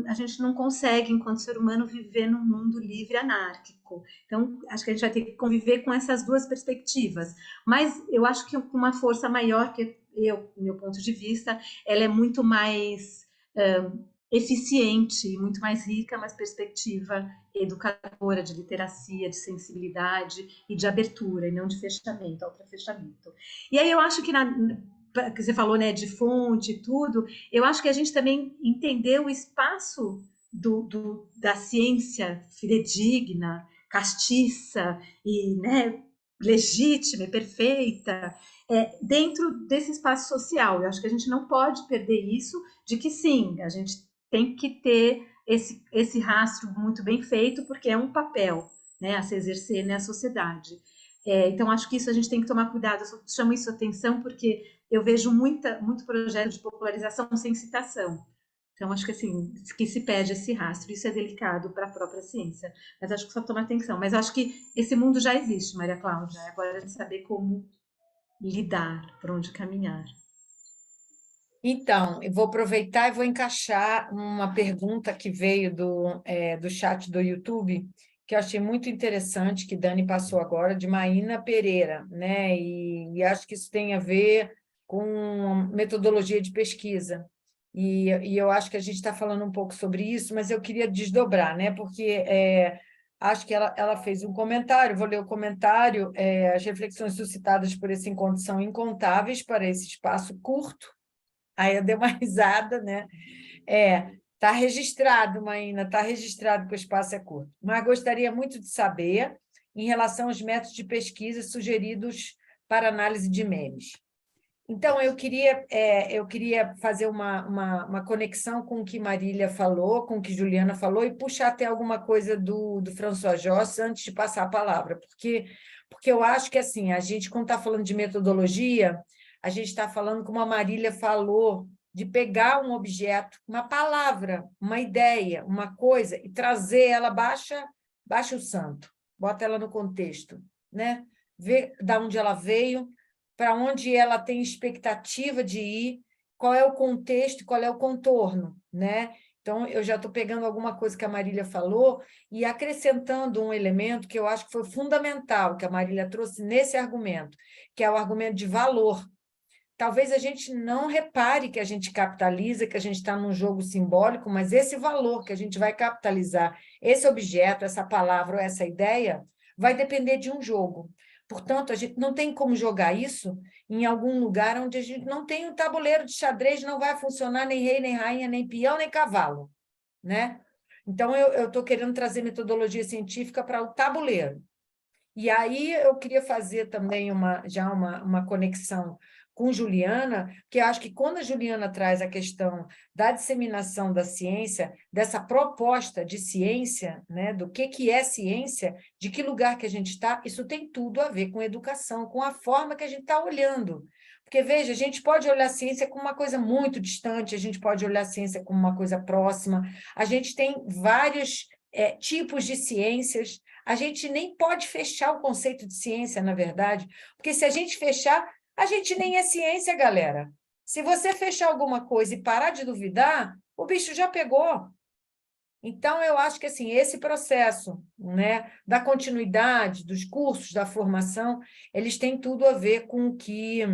a gente não consegue, enquanto ser humano, viver num mundo livre anárquico. Então, acho que a gente vai ter que conviver com essas duas perspectivas. Mas eu acho que com uma força maior, que meu ponto de vista, ela é muito mais eficiente, muito mais rica, mas perspectiva educadora, de literacia, de sensibilidade e de abertura, e não de fechamento, autofechamento. E aí eu acho que que você falou, né, de fonte e tudo, eu acho que a gente também entendeu o espaço da ciência fidedigna, castiça e, né, legítima e perfeita, dentro desse espaço social. Eu acho que a gente não pode perder isso, de que sim, a gente tem que ter esse rastro muito bem feito, porque é um papel, né, a se exercer na sociedade. Então, acho que isso a gente tem que tomar cuidado. Eu chamo isso atenção porque eu vejo muito projeto de popularização sem citação. Então, acho que assim, que se perde esse rastro. Isso é delicado para a própria ciência. Mas acho que só tomar atenção. Mas acho que esse mundo já existe, Maria Cláudia. Agora a gente saber como lidar, por onde caminhar. Então, eu vou aproveitar e vou encaixar uma pergunta que veio do chat do YouTube, que eu achei muito interessante, que Dani passou agora, de Maína Pereira, né? E acho que isso tem a ver com metodologia de pesquisa. E eu acho que a gente está falando um pouco sobre isso, mas eu queria desdobrar, né? Porque acho que ela fez um comentário, vou ler o comentário. As reflexões suscitadas por esse encontro são incontáveis para esse espaço curto. Aí eu dei uma risada, né? Está registrado, Maína, está registrado que o espaço é curto. Mas gostaria muito de saber em relação aos métodos de pesquisa sugeridos para análise de memes. Então, eu queria fazer uma conexão com o que Marília falou, com o que Juliana falou, e puxar até alguma coisa do François Josse antes de passar a palavra, porque eu acho que, assim, a gente, quando está falando de metodologia, a gente está falando, como a Marília falou, de pegar um objeto, uma palavra, uma ideia, uma coisa, e trazer ela, baixa o santo, bota ela no contexto, né? Vê de onde ela veio, para onde ela tem expectativa de ir, qual é o contexto, qual é o contorno, né? Então, eu já estou pegando alguma coisa que a Marília falou e acrescentando um elemento que eu acho que foi fundamental, que a Marília trouxe nesse argumento, que é o argumento de valor. Talvez a gente não repare que a gente capitaliza, que a gente está num jogo simbólico, mas esse valor que a gente vai capitalizar, esse objeto, essa palavra ou essa ideia, vai depender de um jogo. Portanto, a gente não tem como jogar isso em algum lugar onde a gente não tem um tabuleiro de xadrez, não vai funcionar nem rei, nem rainha, nem peão, nem cavalo, né? Então, eu estou querendo trazer metodologia científica para o tabuleiro. E aí eu queria fazer também uma conexão com Juliana, que eu acho que quando a Juliana traz a questão da disseminação da ciência, dessa proposta de ciência, né, do que é ciência, de que lugar que a gente está, isso tem tudo a ver com educação, com a forma que a gente está olhando. Porque, veja, a gente pode olhar a ciência como uma coisa muito distante, a gente pode olhar a ciência como uma coisa próxima, a gente tem vários tipos de ciências, a gente nem pode fechar o conceito de ciência, na verdade, porque se a gente fechar, a gente nem é ciência, galera. Se você fechar alguma coisa e parar de duvidar, o bicho já pegou. Então, eu acho que assim, esse processo, né, da continuidade, dos cursos, da formação, eles têm tudo a ver com o que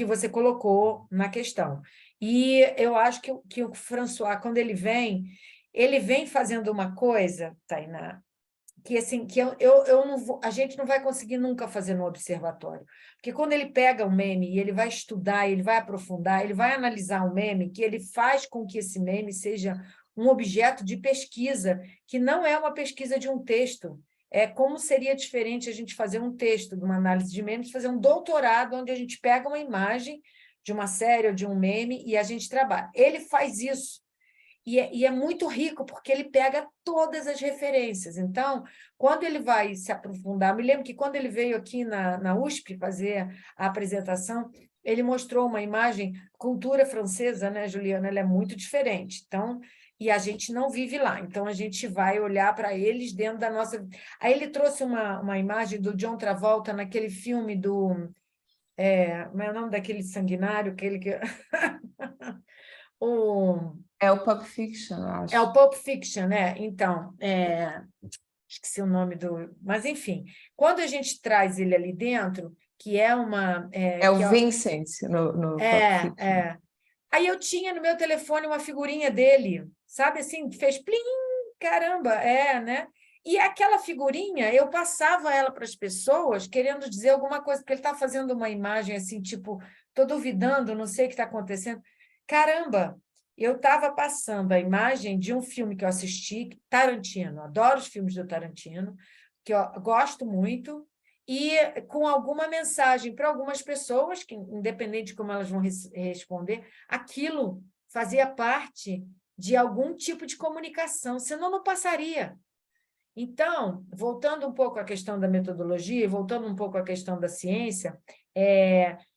você colocou na questão. E eu acho que o François, quando ele vem fazendo uma coisa, Tainá, que assim, que eu não vou, a gente não vai conseguir nunca fazer no observatório. Porque quando ele pega o meme e ele vai estudar, ele vai aprofundar, ele vai analisar o meme, que ele faz com que esse meme seja um objeto de pesquisa, que não é uma pesquisa de um texto. É como seria diferente a gente fazer um texto de uma análise de memes, fazer um doutorado onde a gente pega uma imagem de uma série ou de um meme e a gente trabalha. Ele faz isso. E é muito rico, porque ele pega todas as referências. Então, quando ele vai se aprofundar, me lembro que quando ele veio aqui na USP fazer a apresentação, ele mostrou uma imagem, cultura francesa, né, Juliana? Ela é muito diferente. Então, e a gente não vive lá. Então, a gente vai olhar para eles dentro da nossa... Aí ele trouxe uma imagem do John Travolta naquele filme do... como é o nome daquele sanguinário? Aquele que... É o Pulp Fiction, eu acho. É o Pulp Fiction, né? Então, esqueci o nome do... Mas, enfim, quando a gente traz ele ali dentro, que é uma... É o Vincent no Pulp Fiction. Aí eu tinha no meu telefone uma figurinha dele, sabe assim? Fez plim, caramba, né? E aquela figurinha, eu passava ela para as pessoas querendo dizer alguma coisa, porque ele está fazendo uma imagem assim, tipo, estou duvidando, não sei o que está acontecendo. Caramba! Eu estava passando a imagem de um filme que eu assisti, Tarantino, adoro os filmes do Tarantino, que eu gosto muito, e com alguma mensagem para algumas pessoas, que, independente de como elas vão responder, aquilo fazia parte de algum tipo de comunicação, senão não passaria. Então, voltando um pouco à questão da metodologia, voltando um pouco à questão da ciência,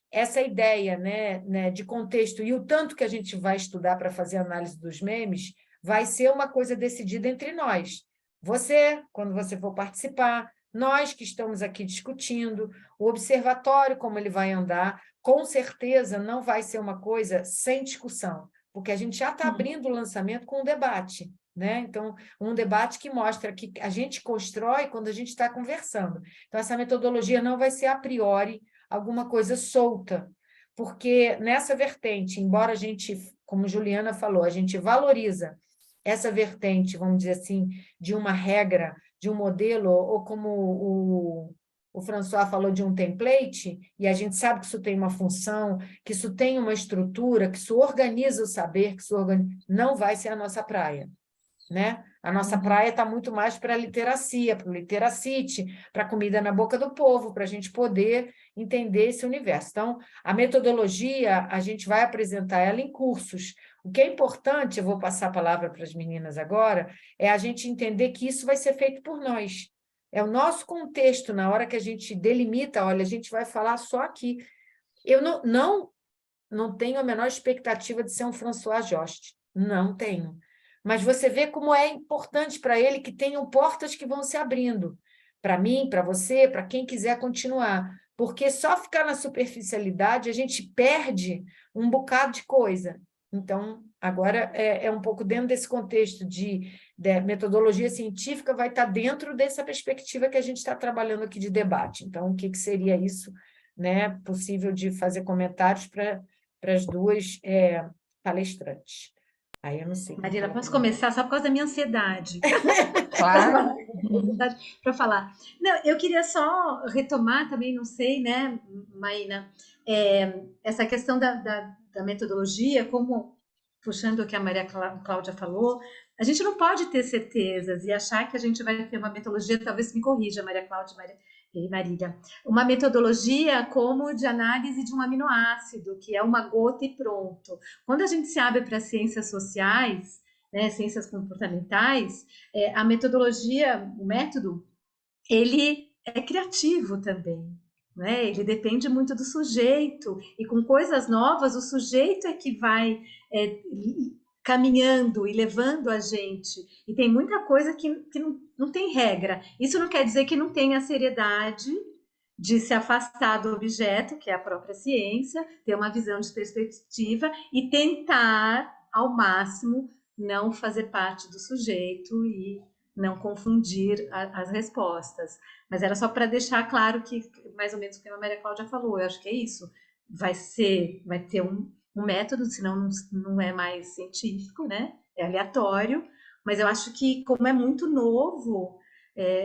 essa ideia, né, de contexto e o tanto que a gente vai estudar para fazer análise dos memes vai ser uma coisa decidida entre nós. Você, quando você for participar, nós que estamos aqui discutindo, o observatório, como ele vai andar, com certeza não vai ser uma coisa sem discussão, porque a gente já está abrindo o lançamento com um debate, né? Então, um debate que mostra que a gente constrói quando a gente está conversando. Então, essa metodologia não vai ser a priori alguma coisa solta, porque nessa vertente, embora a gente, como Juliana falou, a gente valoriza essa vertente, vamos dizer assim, de uma regra, de um modelo, ou como o François falou de um template, e a gente sabe que isso tem uma função, que isso tem uma estrutura, que isso organiza o saber, que isso não vai ser a nossa praia, né? A nossa praia está muito mais para a literacia, para o Literacity, para a comida na boca do povo, para a gente poder entender esse universo. Então, a metodologia, a gente vai apresentar ela em cursos. O que é importante, eu vou passar a palavra para as meninas agora, é a gente entender que isso vai ser feito por nós. É o nosso contexto, na hora que a gente delimita, olha, a gente vai falar só aqui. Eu não tenho a menor expectativa de ser um François Jost, não tenho. Mas você vê como é importante para ele que tenham portas que vão se abrindo, para mim, para você, para quem quiser continuar, porque só ficar na superficialidade a gente perde um bocado de coisa. Então, agora é um pouco dentro desse contexto de metodologia científica, vai estar dentro dessa perspectiva que a gente está trabalhando aqui de debate. Então, o que seria isso, né, possível de fazer comentários para as duas palestrantes. Aí eu não sei. Marília, posso começar só por causa da minha ansiedade? Claro. Para falar. Não, eu queria só retomar também, não sei, né, Maína, essa questão da metodologia, como, puxando o que a Maria Cláudia falou, a gente não pode ter certezas e achar que a gente vai ter uma metodologia, talvez me corrija, Maria Cláudia e Marília, uma metodologia como de análise de um aminoácido, que é uma gota e pronto. Quando a gente se abre para ciências sociais, né, ciências comportamentais, a metodologia, o método, ele é criativo também, né? Ele depende muito do sujeito, e com coisas novas, o sujeito é que vai caminhando e levando a gente, e tem muita coisa que não tem regra. Isso não quer dizer que não tenha seriedade de se afastar do objeto, que é a própria ciência, ter uma visão de perspectiva e tentar, ao máximo, não fazer parte do sujeito e não confundir as respostas. Mas era só para deixar claro que, mais ou menos o que a Maria Cláudia falou, eu acho que é isso. Vai ter um método, senão não é mais científico, né? É aleatório, mas eu acho que, como é muito novo,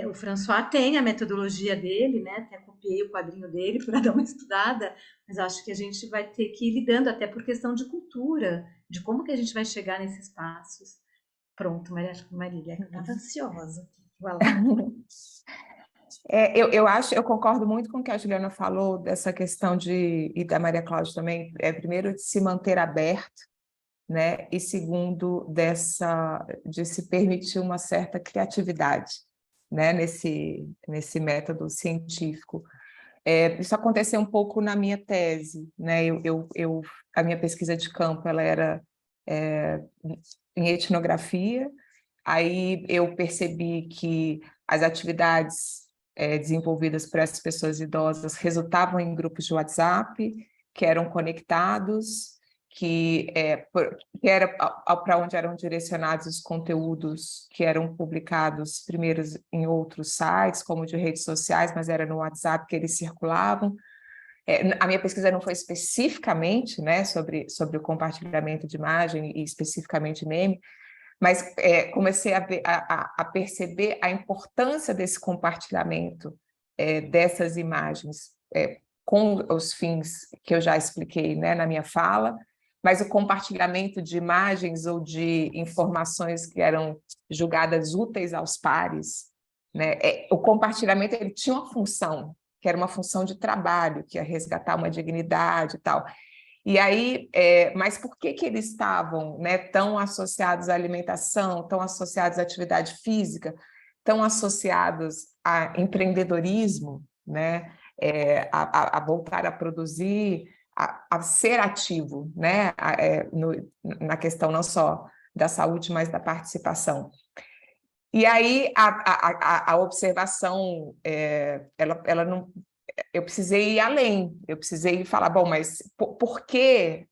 o François tem a metodologia dele, né? Até copiei o quadrinho dele para dar uma estudada, mas acho que a gente vai ter que ir lidando, até por questão de cultura, de como que a gente vai chegar nesses passos. Pronto, Marília, eu estava ansiosa. Vai lá. Eu concordo muito com o que a Juliana falou, dessa questão e da Maria Cláudia também, primeiro, de se manter aberto, né? E segundo, de se permitir uma certa criatividade, né? Nesse método científico. Isso aconteceu um pouco na minha tese, né? A minha pesquisa de campo ela era em etnografia, aí eu percebi que as atividades desenvolvidas por essas pessoas idosas resultavam em grupos de WhatsApp, que eram conectados, que era para onde eram direcionados os conteúdos que eram publicados primeiro em outros sites, como de redes sociais, mas era no WhatsApp que eles circulavam. A minha pesquisa não foi especificamente, né, sobre o compartilhamento de imagem e especificamente meme, mas comecei a perceber a importância desse compartilhamento dessas imagens com os fins que eu já expliquei, né, na minha fala, mas o compartilhamento de imagens ou de informações que eram julgadas úteis aos pares, né, o compartilhamento ele tinha uma função, que era uma função de trabalho, que ia resgatar uma dignidade e tal. E aí, mas por que eles estavam, né, tão associados à alimentação, tão associados à atividade física, tão associados a empreendedorismo, né, a voltar a produzir, a ser ativo, né, na questão não só da saúde, mas da participação? E aí a observação, ela não, eu precisei ir além, eu precisei falar, bom, mas por que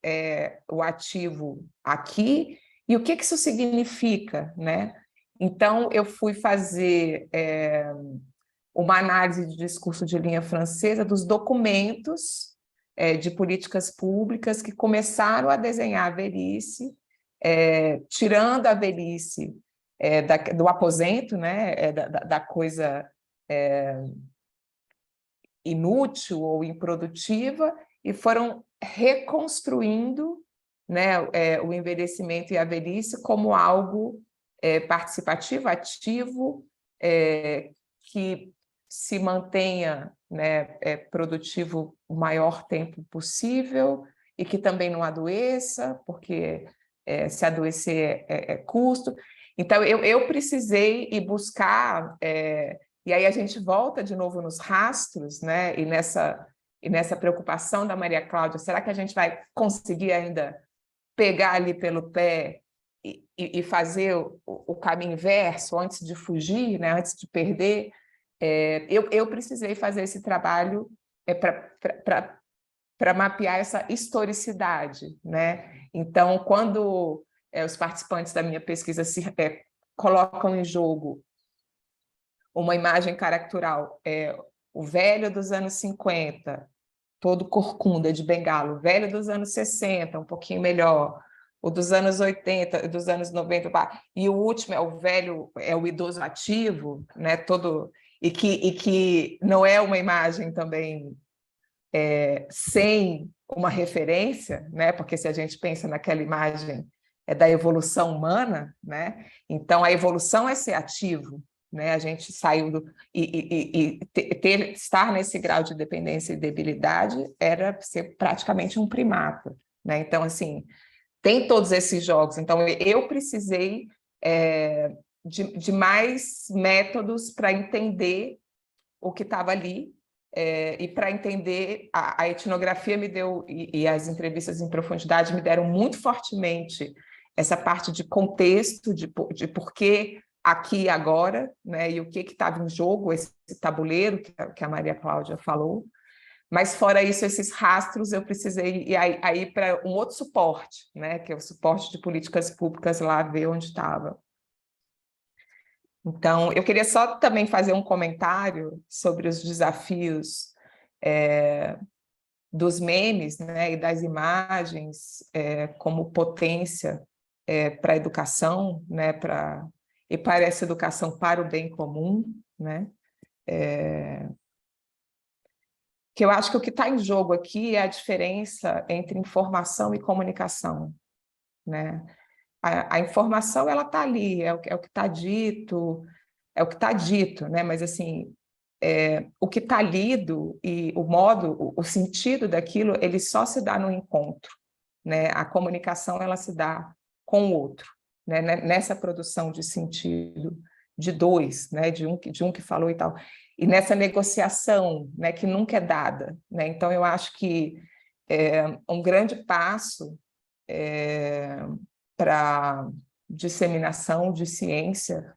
o ativo aqui e o que isso significa, né? Então, eu fui fazer uma análise de discurso de linha francesa dos documentos de políticas públicas que começaram a desenhar a velhice, tirando a velhice do aposento, né, da coisa inútil ou improdutiva, e foram reconstruindo, né, o envelhecimento e a velhice como algo participativo, ativo, que se mantenha, né, produtivo o maior tempo possível e que também não adoeça, porque se adoecer é custo. Então, eu precisei ir buscar, e aí a gente volta de novo nos rastros, né, e nessa preocupação da Maria Cláudia, será que a gente vai conseguir ainda pegar ali pelo pé e fazer o caminho inverso antes de fugir, né, antes de perder? Eu precisei fazer esse trabalho para mapear essa historicidade, né? Então, quando os participantes da minha pesquisa colocam em jogo uma imagem caracteral, o velho dos anos 50, todo corcunda de bengala, o velho dos anos 60, um pouquinho melhor, o dos anos 80, dos anos 90, e o último é o velho, é o idoso ativo, né, todo, e que não é uma imagem também sem uma referência, né, porque se a gente pensa naquela imagem da evolução humana, né, então a evolução é ser ativo, né, a gente saiu estar nesse grau de dependência e debilidade era ser praticamente um primata, né, então assim, tem todos esses jogos. Então, eu precisei de mais métodos para entender o que estava ali, e para entender, a etnografia me deu, e as entrevistas em profundidade me deram muito fortemente essa parte de contexto, de por que aqui e agora, né, e o que estava em jogo, esse tabuleiro que a Maria Cláudia falou. Mas, fora isso, esses rastros, eu precisei ir aí para um outro suporte, né, que é o suporte de políticas públicas lá, ver onde estava. Então, eu queria só também fazer um comentário sobre os desafios dos memes, né, e das imagens como potência para a educação, né, e para essa educação para o bem comum, né? Que eu acho que o que está em jogo aqui é a diferença entre informação e comunicação, né? A informação, ela está ali, é o que está dito, né? Mas, assim, o que está lido e o modo, o sentido daquilo, ele só se dá no encontro, né? A comunicação, ela se dá com o outro, né? Nessa produção de sentido de dois, né? De um que falou e tal. E nessa negociação, né? Que nunca é dada, né? Então, eu acho que um grande passo para disseminação de ciência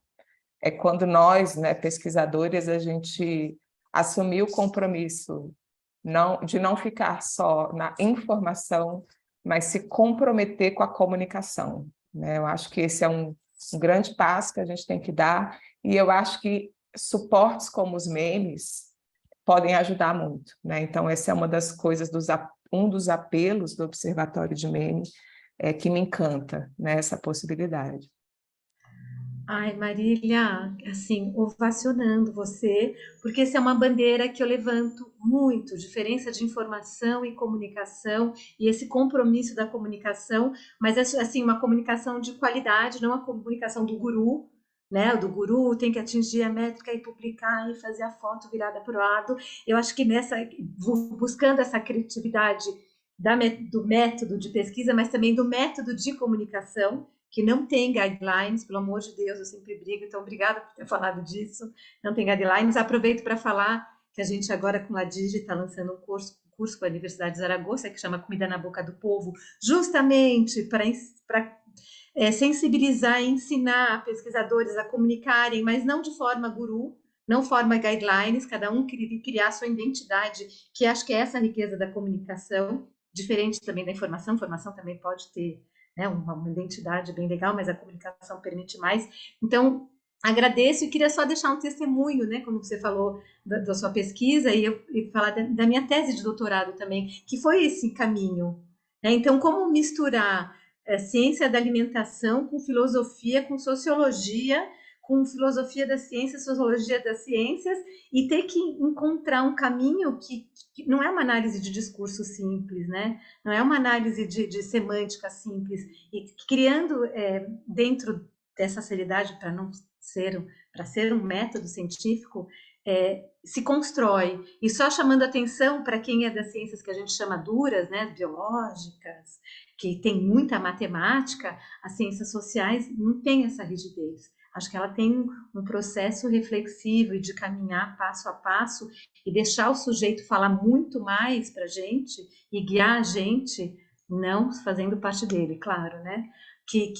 é quando nós, né, pesquisadores, a gente assumir o compromisso de não ficar só na informação, mas se comprometer com a comunicação, né? Eu acho que esse é um grande passo que a gente tem que dar, e eu acho que suportes como os memes podem ajudar muito, né? Então, essa é uma das coisas, um dos apelos do Observatório de Meme, que me encanta, né, essa possibilidade. Ai, Marília, assim, ovacionando você, porque essa é uma bandeira que eu levanto muito, diferença de informação e comunicação, e esse compromisso da comunicação, mas assim, uma comunicação de qualidade, não a comunicação do guru, né? O do guru tem que atingir a métrica e publicar e fazer a foto virada para o lado. Eu acho que buscando essa criatividade do método de pesquisa, mas também do método de comunicação, que não tem guidelines, pelo amor de Deus, eu sempre brigo, então obrigada por ter falado disso, não tem guidelines. Aproveito para falar que a gente agora com a Digi está lançando um curso com a Universidade de Zaragoza, que chama Comida na Boca do Povo, justamente para sensibilizar e ensinar pesquisadores a comunicarem, mas não de forma guru, não forma guidelines, cada um criar sua identidade, que acho que é essa a riqueza da comunicação, diferente também da informação. A informação também pode ter, né, uma identidade bem legal, mas a comunicação permite mais. Então, agradeço e queria só deixar um testemunho, né, como você falou da sua pesquisa, e falar da minha tese de doutorado também, que foi esse caminho, né? Então, como misturar ciência da alimentação com filosofia, com sociologia, com filosofia da ciência, sociologia das ciências, e ter que encontrar um caminho que não é uma análise de discurso simples, né? Não é uma análise de semântica simples, e criando dentro dessa seriedade, para ser um método científico, se constrói. E só chamando atenção para quem é das ciências que a gente chama duras, né, biológicas, que tem muita matemática, as ciências sociais não têm essa rigidez. Acho que ela tem um processo reflexivo e de caminhar passo a passo e deixar o sujeito falar muito mais para a gente e guiar a gente, não fazendo parte dele, claro, né? Que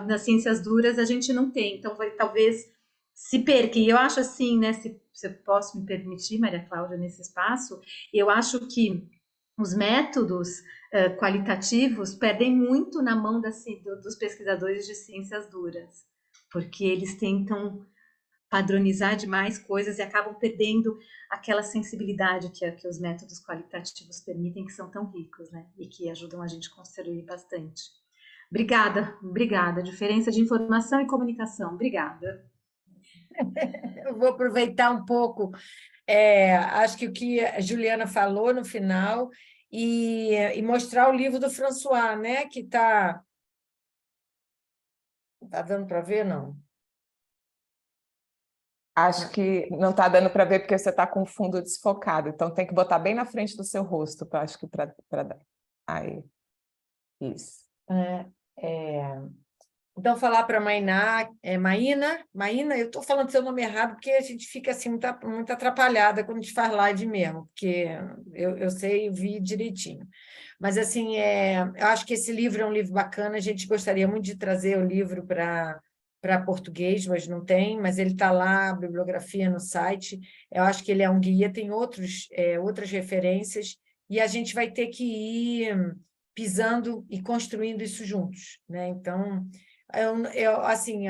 nas ciências duras a gente não tem. Então, talvez se perca. E eu acho assim, né? Se eu posso me permitir, Maria Cláudia, nesse espaço, eu acho que os métodos qualitativos perdem muito na mão dos pesquisadores de ciências duras, porque eles tentam padronizar demais coisas e acabam perdendo aquela sensibilidade que os métodos qualitativos permitem, que são tão ricos, né? E que ajudam a gente a construir bastante. Obrigada. Diferença de informação e comunicação. Obrigada. Eu vou aproveitar um pouco, acho que o que a Juliana falou no final, e mostrar o livro do François, né? Que está... Está dando para ver, não? Acho que não está dando para ver porque você está com o fundo desfocado, então tem que botar bem na frente do seu rosto, acho que para dar. Aí, isso. Então, falar para a Maína, eu estou falando seu nome errado porque a gente fica assim, muito atrapalhada quando a gente faz live mesmo, porque eu sei e vi direitinho. Mas, assim, eu acho que esse livro é um livro bacana, a gente gostaria muito de trazer o livro para português, mas não tem, mas ele está lá, a bibliografia no site. Eu acho que ele é um guia, tem outras referências, e a gente vai ter que ir pisando e construindo isso juntos, né? Então, assim,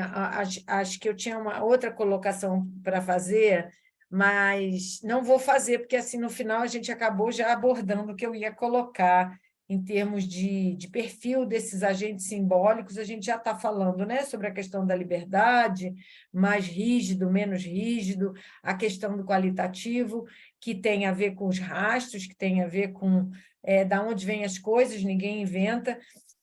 acho que eu tinha uma outra colocação para fazer, mas não vou fazer, porque assim, no final a gente acabou já abordando o que eu ia colocar em termos de perfil desses agentes simbólicos. A gente já está falando, né, sobre a questão da liberdade, mais rígido, menos rígido, a questão do qualitativo, que tem a ver com os rastros, que tem a ver com da onde vêm as coisas, ninguém inventa.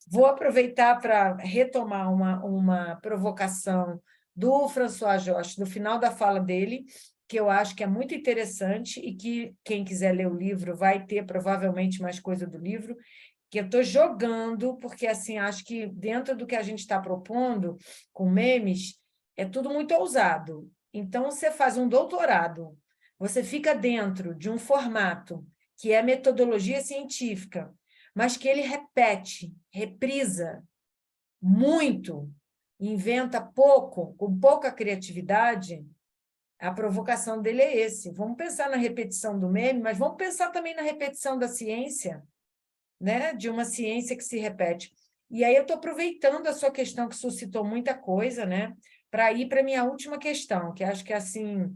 Vou aproveitar para retomar uma provocação do François Jost, no final da fala dele, que eu acho que é muito interessante e que quem quiser ler o livro vai ter provavelmente mais coisa do livro, que eu estou jogando, porque assim, acho que dentro do que a gente está propondo com memes, é tudo muito ousado. Então, você faz um doutorado, você fica dentro de um formato que é metodologia científica, mas que ele repete, reprisa muito, inventa pouco, com pouca criatividade. A provocação dele é esse. Vamos pensar na repetição do meme, mas vamos pensar também na repetição da ciência, né? De uma ciência que se repete. E aí eu estou aproveitando a sua questão, que suscitou muita coisa, né? Para ir para a minha última questão, que acho que assim,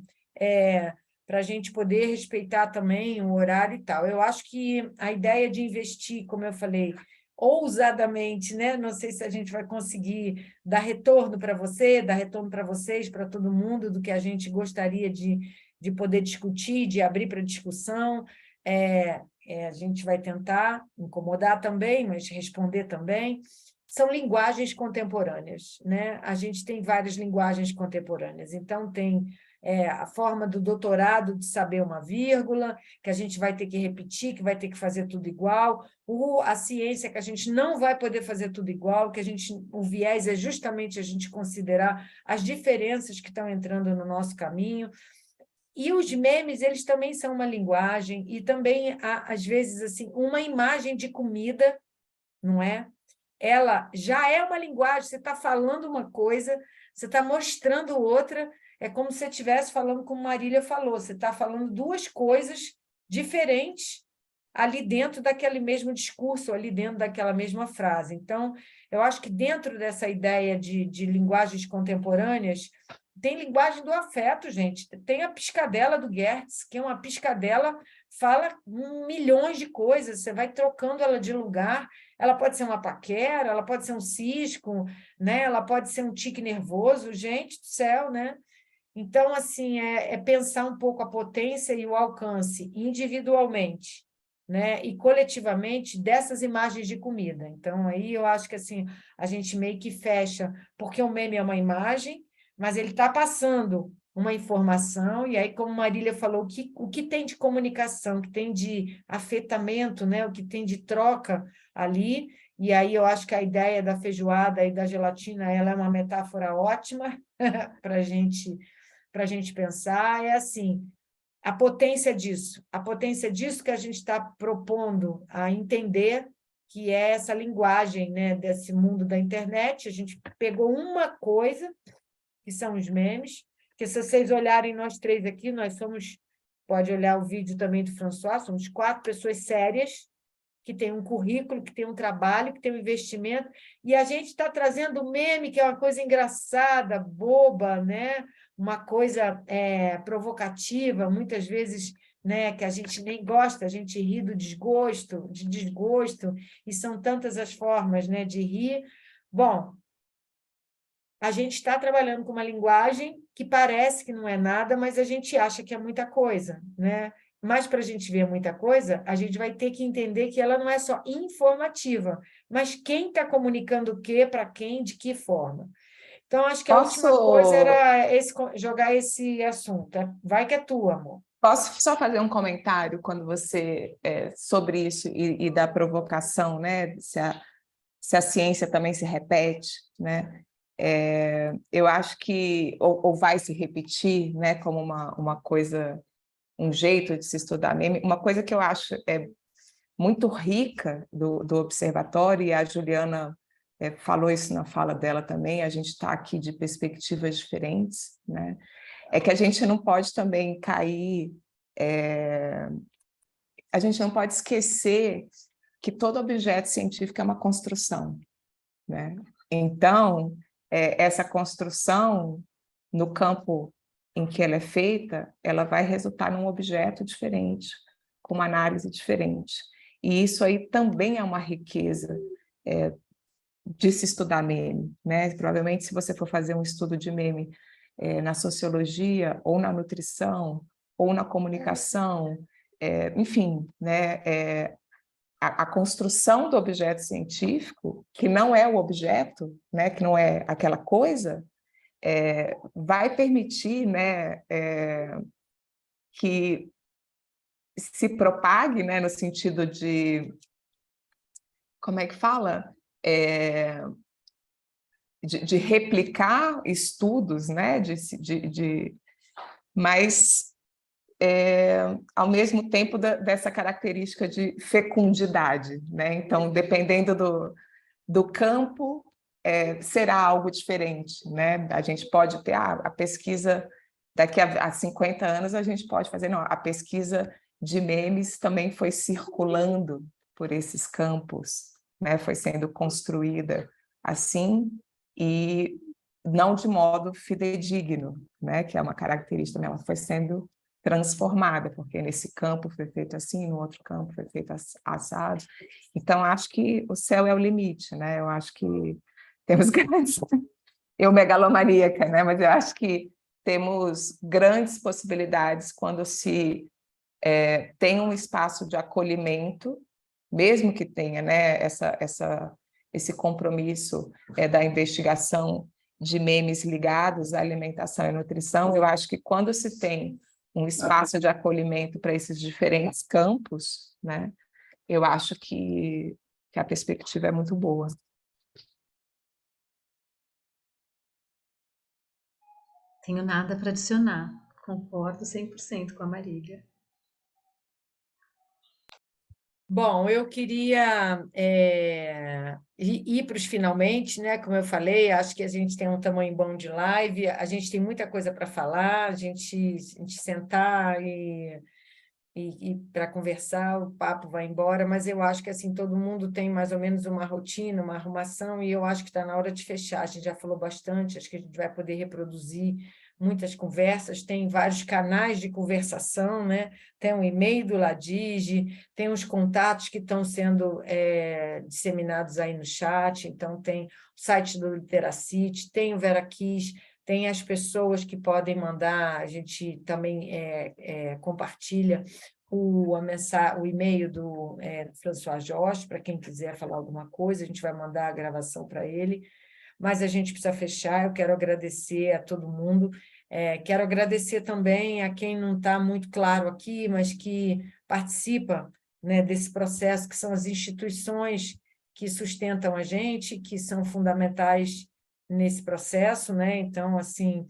para a gente poder respeitar também o horário e tal. Eu acho que a ideia de investir, como eu falei, ousadamente, né? Não sei se a gente vai conseguir dar retorno para você, dar retorno para vocês, para todo mundo, do que a gente gostaria de poder discutir, de abrir para discussão. A gente vai tentar incomodar também, mas responder também. São linguagens contemporâneas, né? A gente tem várias linguagens contemporâneas. Então, tem a forma do doutorado de saber uma vírgula, que a gente vai ter que repetir, que vai ter que fazer tudo igual, a ciência, que a gente não vai poder fazer tudo igual, que o viés é justamente a gente considerar as diferenças que estão entrando no nosso caminho. E os memes, eles também são uma linguagem, e também, às vezes, assim, uma imagem de comida, não é? ela já é uma linguagem, você está falando uma coisa, você está mostrando outra, é como se você estivesse falando como Marília falou, você está falando duas coisas diferentes ali dentro daquele mesmo discurso, ali dentro daquela mesma frase. Então, eu acho que dentro dessa ideia de linguagens contemporâneas, tem linguagem do afeto, gente. Tem a piscadela do Goethe, que é uma piscadela, fala milhões de coisas, você vai trocando ela de lugar, ela pode ser uma paquera, ela pode ser um cisco, né? Ela pode ser um tique nervoso, gente do céu, né? Então, assim, é pensar um pouco a potência e o alcance individualmente, né? E coletivamente dessas imagens de comida. Então, aí eu acho que assim, a gente meio que fecha, porque o meme é uma imagem, mas ele está passando uma informação, e aí, como Marília falou, o que tem de comunicação, o que tem de afetamento, né? O que tem de troca ali, e aí eu acho que a ideia da feijoada e da gelatina ela é uma metáfora ótima para a gente pensar, é assim, a potência disso que a gente está propondo a entender, que é essa linguagem, né, desse mundo da internet. A gente pegou uma coisa, que são os memes, que se vocês olharem nós três aqui, nós somos, pode olhar o vídeo também do François, somos 4 pessoas sérias, que tem um currículo, que tem um trabalho, que tem um investimento, e a gente está trazendo meme, que é uma coisa engraçada, boba, né? Uma coisa provocativa, muitas vezes, né, que a gente nem gosta, a gente ri do desgosto, de desgosto, e são tantas as formas, né, de rir. Bom, a gente está trabalhando com uma linguagem que parece que não é nada, mas a gente acha que é muita coisa, né? Mas para a gente ver muita coisa, a gente vai ter que entender que ela não é só informativa, mas quem está comunicando o quê, para quem, de que forma. Então, acho que a última coisa Posso, era jogar esse assunto. Vai que é tua, amor. posso só fazer um comentário quando você sobre isso e da provocação, né? Se a ciência também se repete, né? Eu acho que ou vai se repetir, né? Como uma coisa, um jeito de se estudar meme. Uma coisa que eu acho muito rica do observatório, e a Juliana falou isso na fala dela também, a gente está aqui de perspectivas diferentes, né? É que a gente não pode também cair, a gente não pode esquecer que todo objeto científico é uma construção, né? Então, essa construção, no campo em que ela é feita, ela vai resultar num objeto diferente, com uma análise diferente. E isso aí também é uma riqueza de se estudar meme, né? Provavelmente, se você for fazer um estudo de meme na sociologia, ou na nutrição, ou na comunicação, enfim, né? A construção do objeto científico, que não é o objeto, né? Que não é aquela coisa, vai permitir, né? Que se propague, né? No sentido de, como é que fala? De replicar estudos, né? Mas, ao mesmo tempo, dessa característica de fecundidade, né? Então, dependendo do campo, será algo diferente, né? A gente pode ter a pesquisa, daqui a 50 anos, a gente pode fazer, não, a pesquisa de memes também foi circulando por esses campos, né? Foi sendo construída assim, e não de modo fidedigno, né? Que é uma característica, ela foi sendo transformada, porque nesse campo foi feito assim, no outro campo foi feito assado. Então, acho que o céu é o limite, né? Eu acho que temos grandes... Eu megalomaníaca, né? Mas eu acho que temos grandes possibilidades quando se tem um espaço de acolhimento, mesmo que tenha, né, esse compromisso da investigação de memes ligados à alimentação e nutrição. Eu acho que quando se tem um espaço de acolhimento para esses diferentes campos, né, eu acho que a perspectiva é muito boa. Tenho nada para adicionar. Concordo 100% com a Marília. Bom, eu queria ir para os finalmente, né? Como eu falei, acho que a gente tem um tamanho bom de live, a gente tem muita coisa para falar, a gente sentar e para conversar, o papo vai embora, mas eu acho que assim todo mundo tem mais ou menos uma rotina, uma arrumação, e eu acho que está na hora de fechar. A gente já falou bastante, acho que a gente vai poder reproduzir muitas conversas, tem vários canais de conversação, né? Tem um e-mail do Ladige, tem os contatos que estão sendo disseminados aí no chat, então tem o site do Literacity, tem o VeraKiss, tem as pessoas que podem mandar, a gente também compartilha o e-mail do François Jost, para quem quiser falar alguma coisa, a gente vai mandar a gravação para ele, mas a gente precisa fechar. Eu quero agradecer a todo mundo, quero agradecer também a quem não está muito claro aqui, mas que participa, né, desse processo, que são as instituições que sustentam a gente, que são fundamentais nesse processo, né? Então, assim,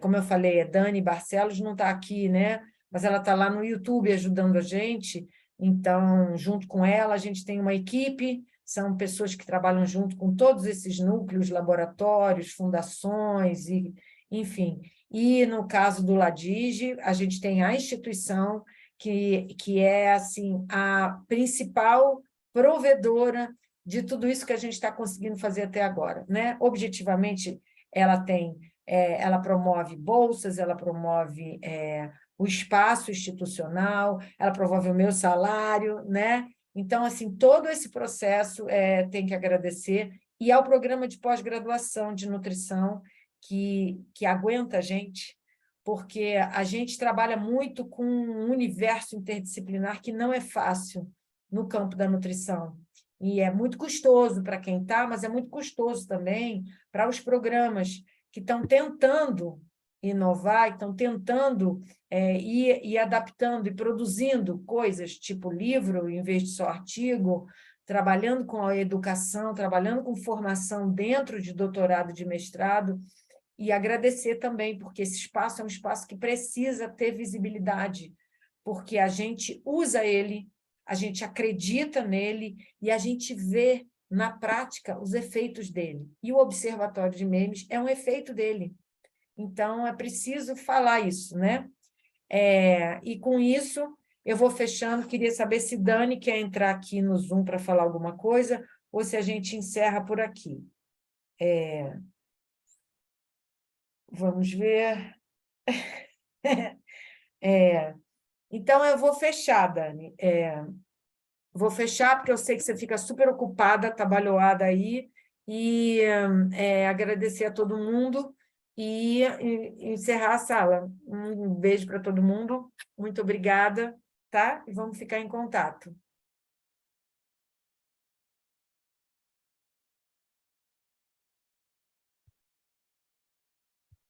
como eu falei, a Dani Barcelos não está aqui, né? Mas ela está lá no YouTube ajudando a gente, então, junto com ela, a gente tem uma equipe, são pessoas que trabalham junto com todos esses núcleos, laboratórios, fundações, enfim. E, no caso do Ladige, a gente tem a instituição que é assim, a principal provedora de tudo isso que a gente está conseguindo fazer até agora, né? Objetivamente, ela promove bolsas, ela promove o espaço institucional, ela promove o meu salário, né? Então, assim, todo esse processo tem que agradecer, e ao programa de pós-graduação de nutrição que aguenta a gente, porque a gente trabalha muito com um universo interdisciplinar que não é fácil no campo da nutrição. E é muito custoso para quem está, mas é muito custoso também para os programas que estão tentando inovar, estão tentando ir adaptando e produzindo coisas tipo livro, em vez de só artigo, trabalhando com a educação, trabalhando com formação dentro de doutorado e de mestrado, e agradecer também, porque esse espaço é um espaço que precisa ter visibilidade, porque a gente usa ele, a gente acredita nele e a gente vê na prática os efeitos dele. E o Observatório de Memes é um efeito dele. Então, é preciso falar isso, né? E com isso, eu vou fechando. Queria saber se Dani quer entrar aqui no Zoom para falar alguma coisa, ou se a gente encerra por aqui. Vamos ver. Então, eu vou fechar, Dani. Vou fechar, porque eu sei que você fica super ocupada, atabalhoada aí, e agradecer a todo mundo e encerrar a sala. Um beijo para todo mundo, muito obrigada, tá? E vamos ficar em contato.